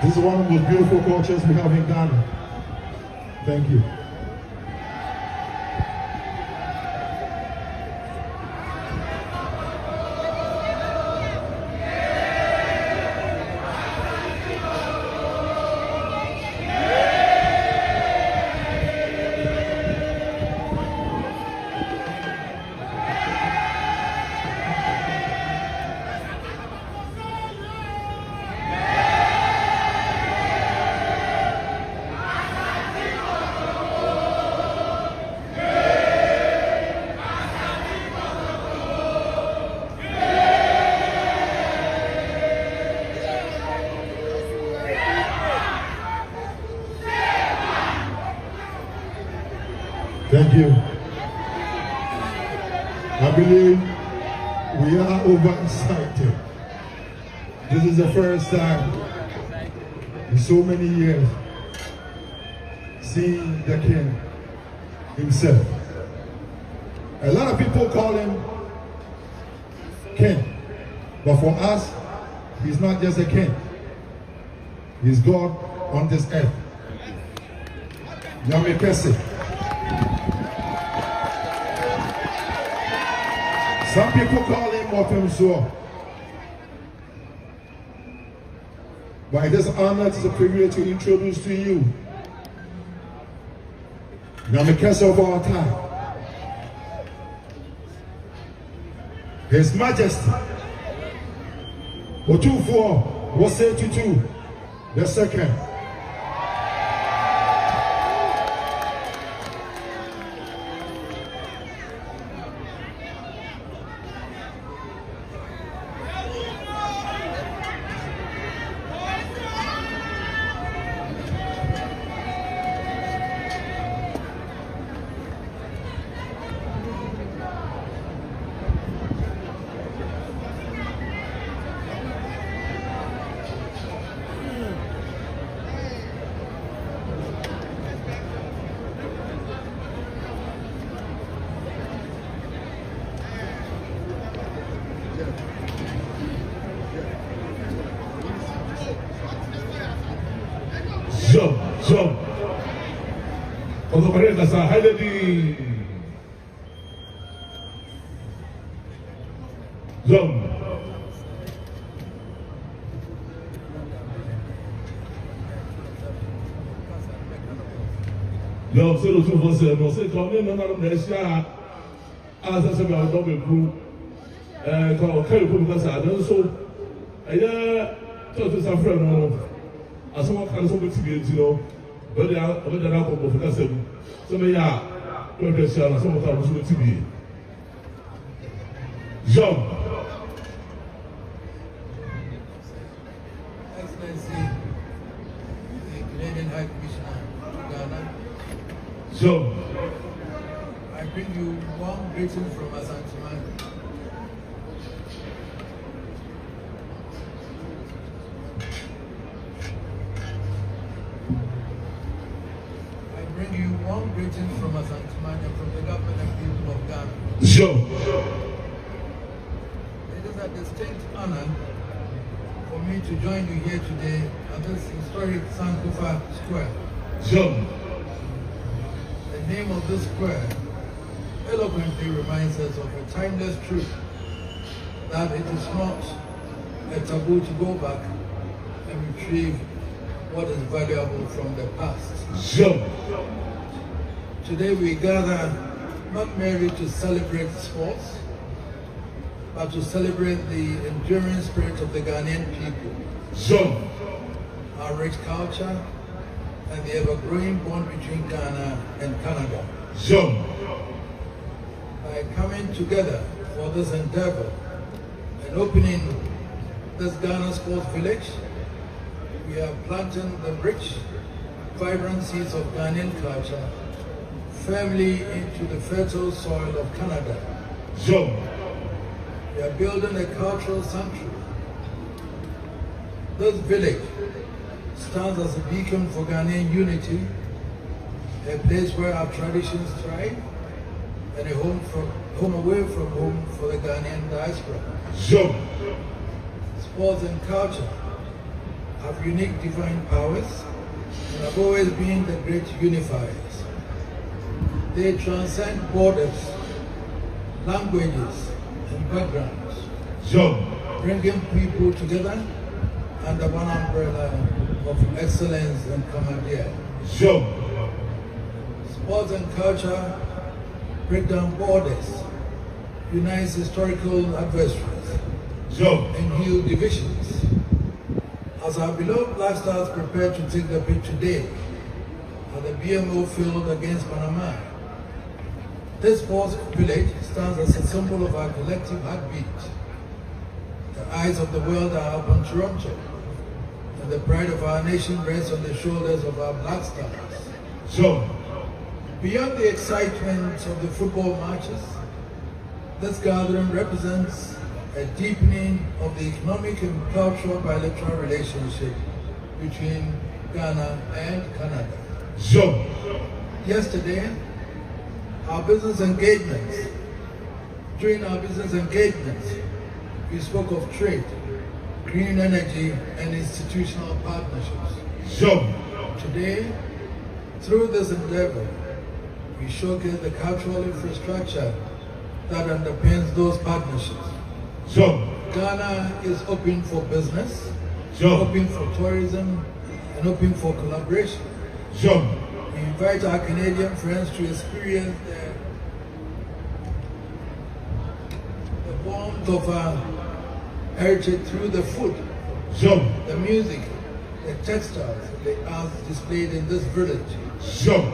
This is one of the most beautiful cultures we have in Ghana. Thank you. Thank you. I believe we are overexcited. This is the first time in so many years seeing the king himself. A lot of people call him king, but for us, he's not just a king. He's God on this earth. Nyame Kese. Some people call him Otumfuo. But it is an honor, it is a privilege to introduce to you Nyame Kese of our time, His Majesty Otumfuo Osei Tutu II. Jump. Otomare kasa hailedi. Jump. Yo, se Otumfuo se no se kone no na na sia asa se ba do be group ko colourful kasa dan so aya to sa friend no asomo kan so be tibi ntino but they are not going to focus on so many professional and some of them so tibi jump. Excellency, the Canadian High Commissioner of Ghana. Jump. I bring you warm greetings from Asante. Bring you warm greetings from Asante and from the government and people of Ghana. Sure. It is a distinct honor for me to join you here today at this historic Sankofa Square. Sure. The name of this square eloquently reminds us of a timeless truth that it is not a taboo to go back and retrieve what is valuable from the past. Sure. Today we gather not merely to celebrate sports, but to celebrate the enduring spirit of the Ghanaian people. Sure. Our rich culture and the ever-growing bond between Ghana and Canada. Sure. By coming together for this endeavor and opening this Ghana Sports Village, we are planting the rich, vibrant seeds of Ghanaian culture firmly into the fertile soil of Canada. Sure. We are building a cultural sanctuary. This village stands as a beacon for Ghanaian unity, a place where our traditions thrive, and a home away from home for the Ghanaian diaspora. Sure. Sports and culture have unique divine powers and have always been the great unifiers. They transcend borders, languages, and backgrounds, Sure. bringing people together under one umbrella of excellence and camaraderie. Sure. Sports and culture break down borders, unites historical adversaries, Sure. and heal divisions. As our beloved Black Stars prepare to take the pitch today at the BMO field against Panama, this sports village stands as a symbol of our collective heartbeat. The eyes of the world are upon Toronto, and the pride of our nation rests on the shoulders of our Black Stars. Sure. Beyond the excitement of the football matches, this gathering represents a deepening of the economic and cultural bilateral relationship between Ghana and Canada. Sure. Yesterday, during our business engagements, we spoke of trade, green energy, and institutional partnerships. Sure. Today, through this endeavor, we showcase the cultural infrastructure that underpins those partnerships. Sure. Ghana is open for business, Sure. open for tourism, and open for collaboration. Sure. We invite our Canadian friends to experience the warmth of our heritage through the food, Sure. the music, the textiles, and the arts displayed in this village. Sure.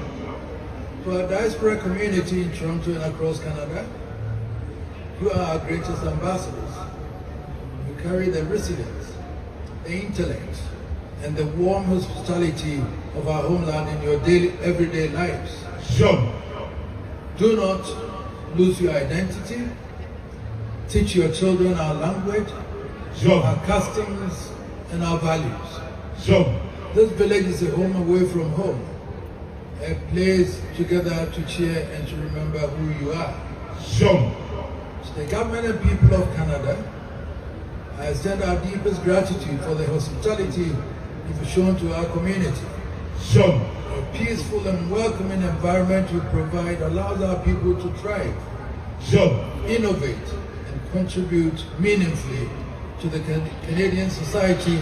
To our diaspora community in Toronto and across Canada, you are our greatest ambassadors. You carry the resilience, the intellect, and the warm hospitality of our homeland in your everyday lives. Sure. Do not lose your identity. Teach your children our language, Sure. our customs, and our values. Sure. This village is a home away from home, a place together to cheer and to remember who you are. Sure. To the government and people of Canada, I extend our deepest gratitude for the hospitality you've shown to our community. Sure. A peaceful and welcoming environment you provide allows our people to thrive, Sure. innovate, and contribute meaningfully to the Canadian society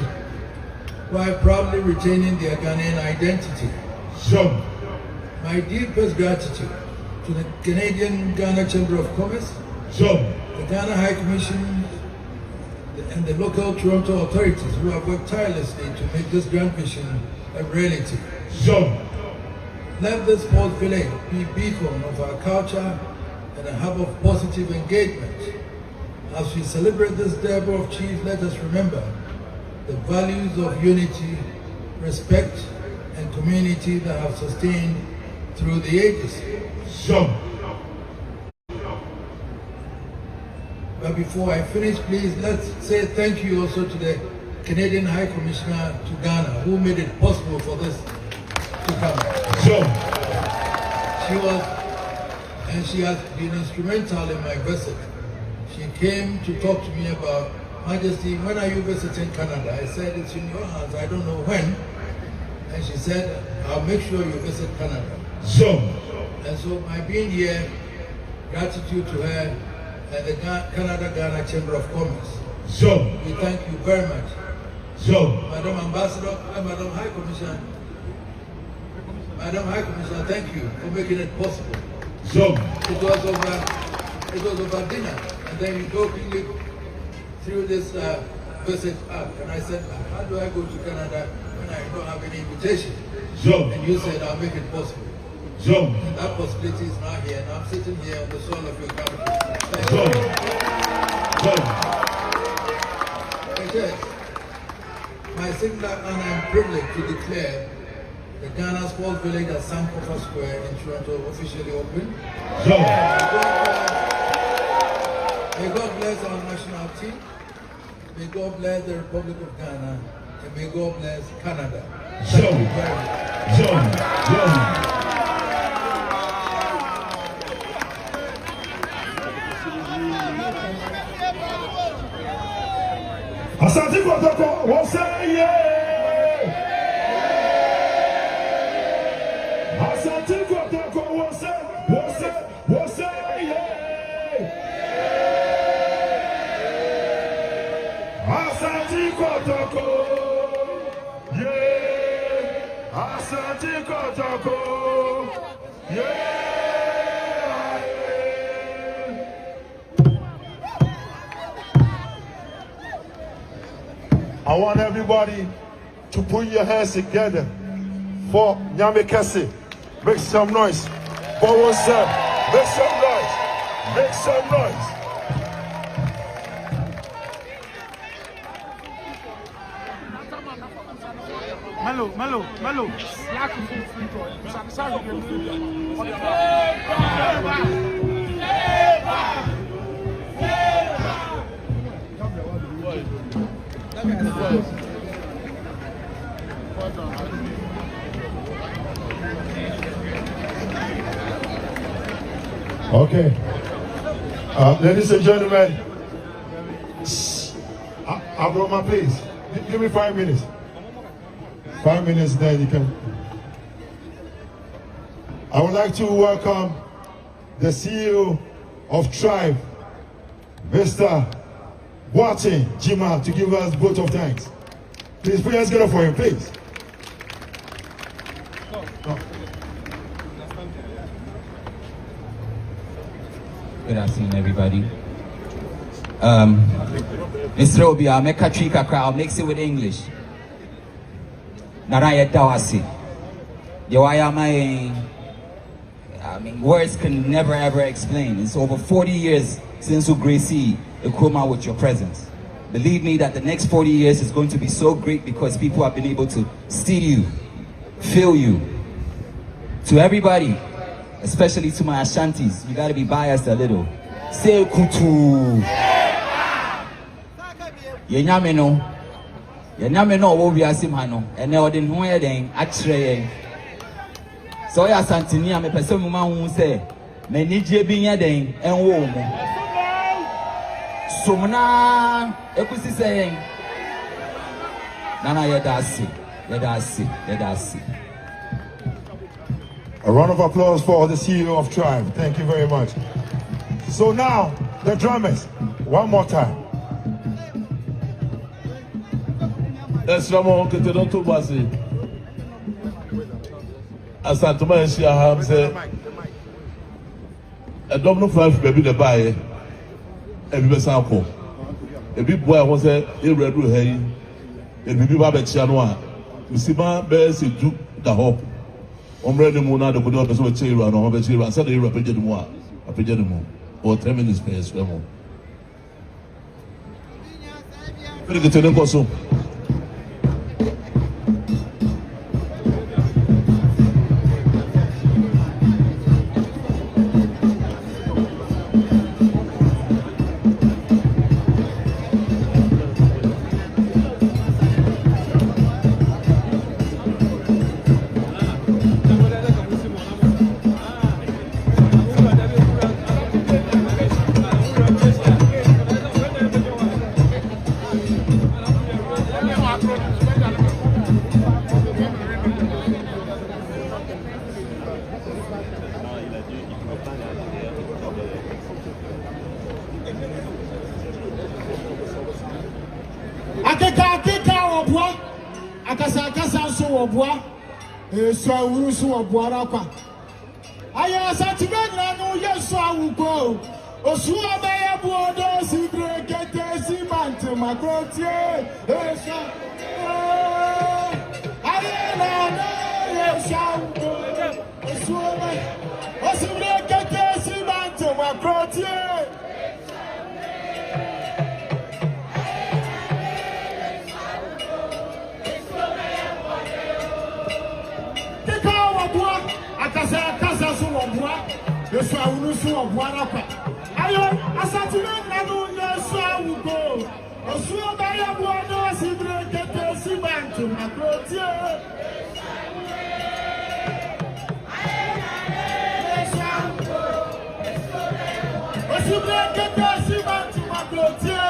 while proudly retaining their Ghanaian identity. Sure. My deepest gratitude to the Canadian Ghana Chamber of Commerce, Sure. the Ghana High Commission, and the local Toronto authorities who have worked tirelessly to make this grand vision a reality. Sure. Let this sports village be a beacon of our culture and a hub of positive engagement. As we celebrate this Day of Chiefs, let us remember the values of unity, respect, and community that have sustained through the ages. Sure. But before I finish, please, let's say thank you also to the Canadian High Commissioner to Ghana, who made it possible for this to come. Sure. She has been instrumental in my visit. She came to talk to me about, Majesty, when are you visiting Canada? I said, it's in your hands, I don't know when. And she said, I'll make sure you visit Canada. Sure. And so my being here, gratitude to her and the Canada-Ghana Chamber of Commerce. Sure. We thank you very much. Sure. Madam Ambassador, Madam High Commissioner, thank you for making it possible. Sure. It was over dinner, and then you jokingly threw this visit up, and I said, how do I go to Canada when I don't have any invitation? Sure. And you said, I'll make it possible. John. That possibility is not here, and I'm sitting here on the soil of your country. John. John. Yes. My singular honor and privilege to declare the Ghana Sports Village at Sankofa Square in Toronto officially open. John. May God bless our national team. May God bless the Republic of Ghana. And may God bless Canada. John. John. John. Asante Kotoko, Osei Asante Kotoko, Osei Asante Kotoko, yeah. Asante Kotoko, yeah. I want everybody to put your hands together for Nyame Kese. Make some noise. For oneself. Make some noise. Make some noise. Mellow. Okay. Ladies and gentlemen, Abroma, please. Give me 5 minutes. 5 minutes, then you can. I would like to welcome the CEO of Tribe, Mr. Watson Jima, to give us vote of thanks. Please put your hands together for him, please. No. Good afternoon, everybody. Mr. Obi, I'll make a trick, I'll mix it with English. Naraya Dawasi. I mean, words can never ever explain. It's over 40 years since you Gracie Ekroma with your presence. Believe me that the next 40 years is going to be so great because people have been able to see you, feel you. To everybody, especially to my Ashantis, you gotta be biased a little. Say kutu. Yenyame no wo wiasim ha no. Ene ode ho ye den akire ye. So ya Asante ni a me pese mu ma hu se manije bi nya den enwo mu. Somna ekusi se Nana yedasi. A round of applause for the CEO of Tribe. Thank you very much. So now, the drummers, one more time. Esramo kete don to basi. Asante man shi aham say a domino 5 baby the buy e bi sanko. E bi boy won say e redu hey e bi ba be chia no a. Usima be se du da hop. Omre mu na de ko do be so chira no be chira say the repeje mu a apeje mu or 10 minutes per esramo. Pere que tenen koso. Akasa so obua so awuru so obua rakwa aya Asante na no yeso awugo osu abaya buodo sigre kete simant magrotie esa aya na no yeso awugo osu abaya Yes, I will so of Warapa. Ayo, Asante Nanu, yes, I will go. Osuo Baya Buono, Sidre, Kete, Sibantu, Macrotia. Osuo Kete, Sibantu, Macrotia.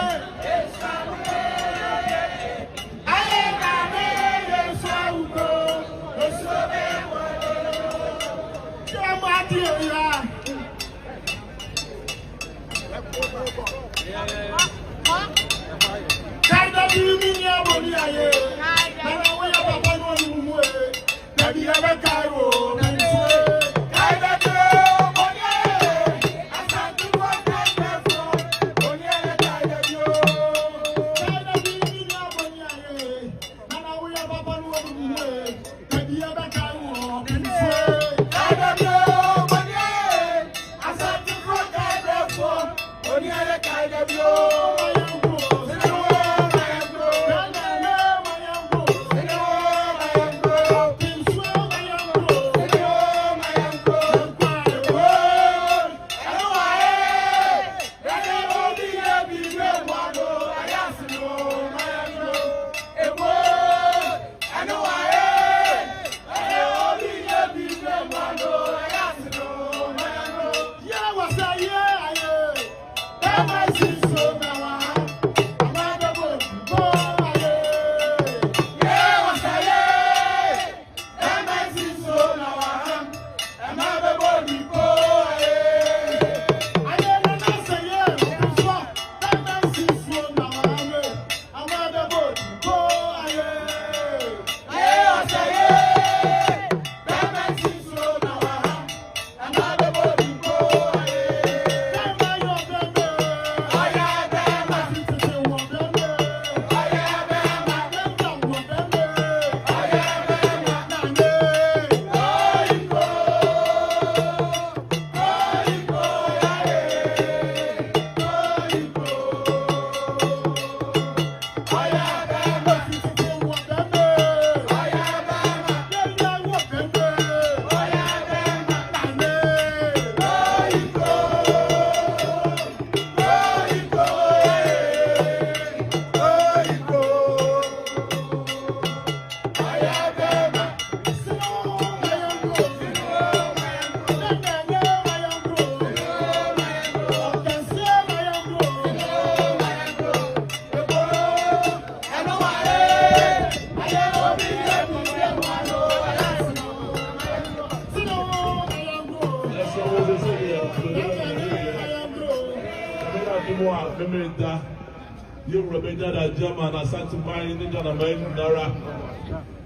You remember that German Asante mine in Ghana man Nara.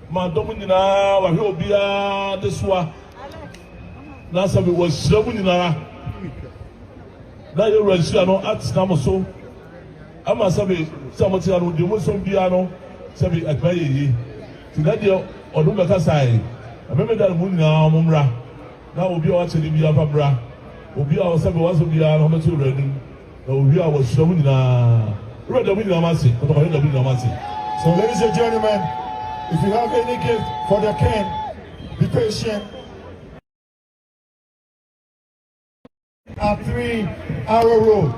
My dominina wa he obia this one. Na sabi was showing Nara. Na you register no at Namoso. Ama sabi somebody anu di mo so bia no sabi akbaye yi. Ti na de odun beka sai. Remember that mo nyina mo mra. Na obi o achele bia fa bra. Obi a sabi was bia no metu ready. Na obi a was showing na So, ladies and gentlemen, if you have any gift for the king, be patient. At 3 Arrow Road,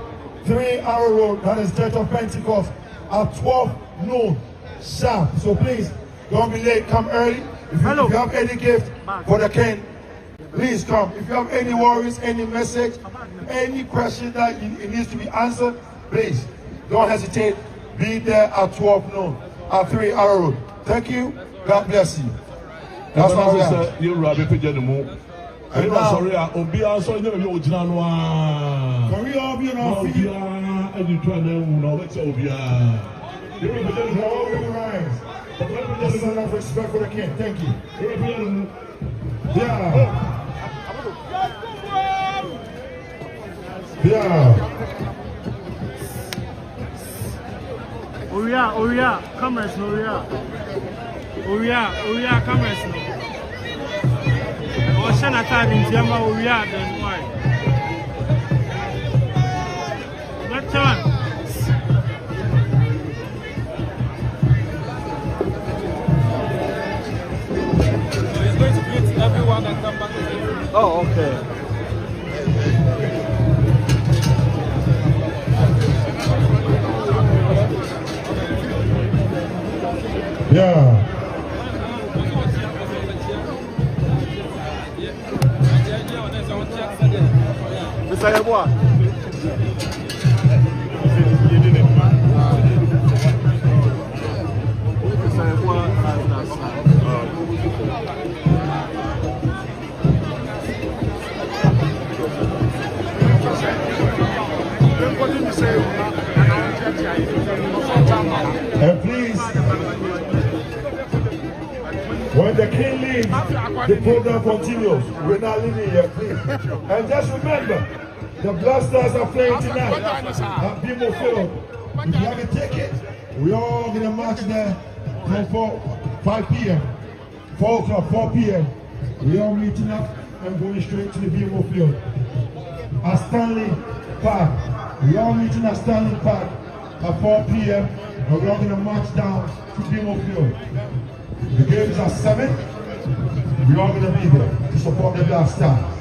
3 Arrow Road, that is Church of Pentecost, at 12 noon sharp. So please, don't be late, come early. If you have any gift for the king, please come. If you have any worries, any message, any question that it needs to be answered, please. Don't hesitate. Be there at 12 noon at 3 Arrow Road. Thank you. God bless you. That's what we are. You Rabbi Pejanimu. I'm sorry. Obia so you know you know. Korea Obia no. Obia and you try to know let's Obia. You represent all the lines. But let me enough respect for the king. Thank you. Yeah. Yeah. Oria, cameras no Oria, cameras no. Oh, Shana time in Jama Oria, then why? What time? So he's going to greet everyone and come back again. Oh, okay. Yeah. Mr. Yeboah. And please, when the king leaves, the program continues. We're not leaving here, please. And just remember, the Black Stars are playing tonight at Bimo Field. If you have a ticket, we all gonna march there from 5 p.m. 4 o'clock, 4 p.m. We all meeting up and going straight to the Bimo Field. At Stanley Park. We all meeting at Stanley Park at 4 p.m. and we're all gonna march down to Bimo Field. The games are 7. We're all gonna be there to support the Black Stars.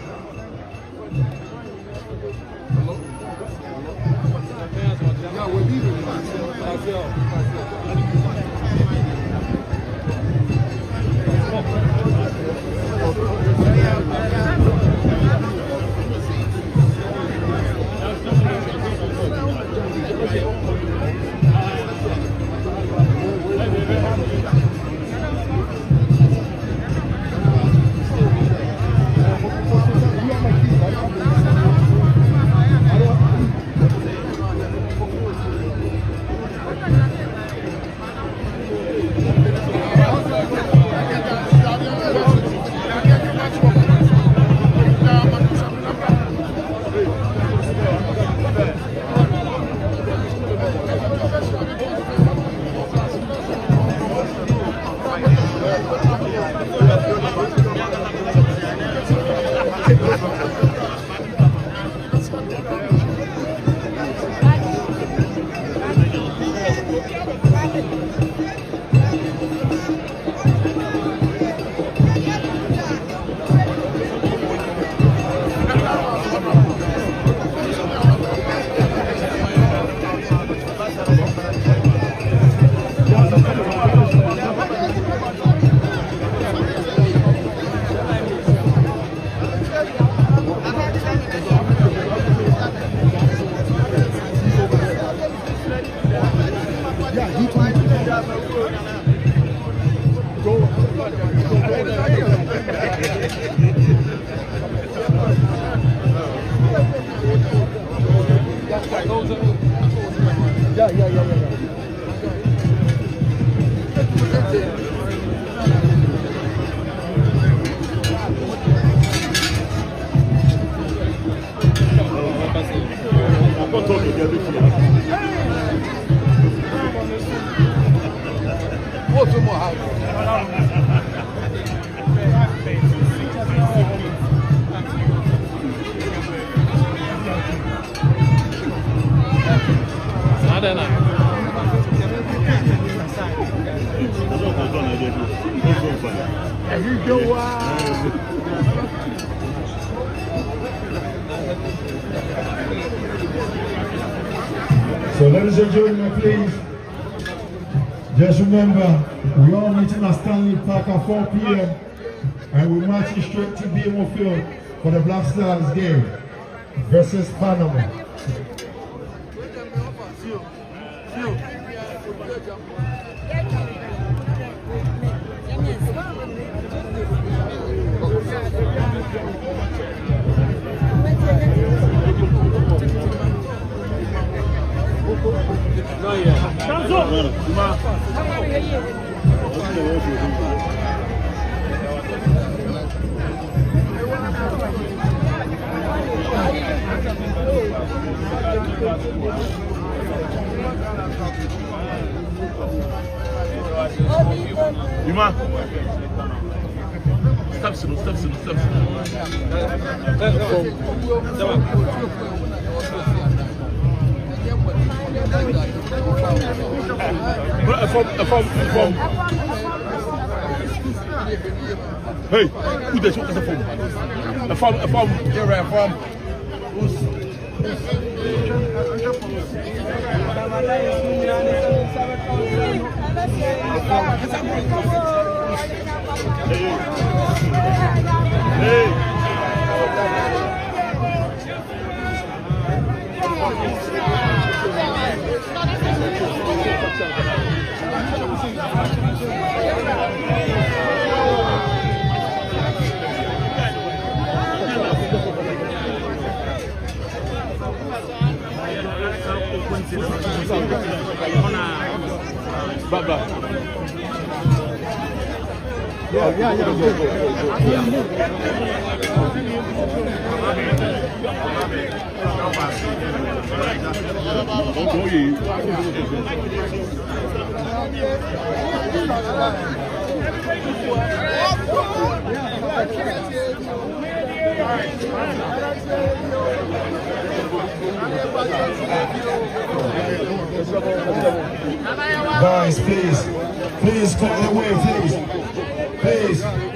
So ladies and gentlemen, please, just remember, we all meeting at Stanley Park at 4 p.m. and we're marching straight to BMO Field for the Black Stars game versus Panama. Yuma. Stop slow. Hey, who does what? A farm. Here, a farm. Who's Guys, please cut away, please. Please.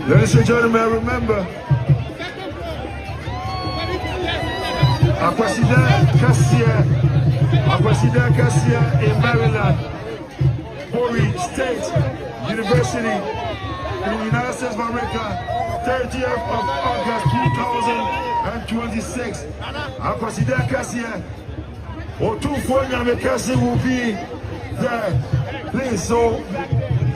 Ladies and gentlemen, remember, our President Cassia in Maryland, Bowie State University in the United States of America, 30th of August 2026. Our President Cassia, Otumfuo Osei will be there. Please, so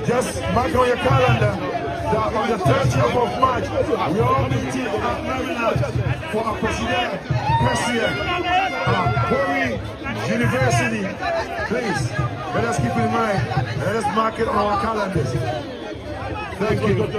just mark on your calendar that on the 30th of March, we all meeting at Maryland for our President Cassia at Bowie University. Please, let us keep in mind, let us mark it on our calendars. Thank you.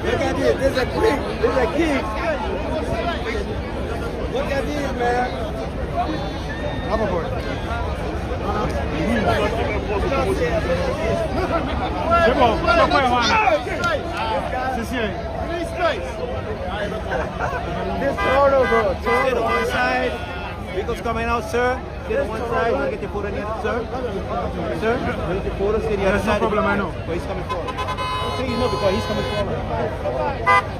Look at this. There's a king. There's a king. Look at this, man. Up aboard. This Toronto, bro. Stay to one side. Vehicles coming out, sir. Stay to one side. You get your photo near, sir. Sir, get your photo. Stay the other side. No problem, I know. But he's coming forward. Say you know because he's coming forward.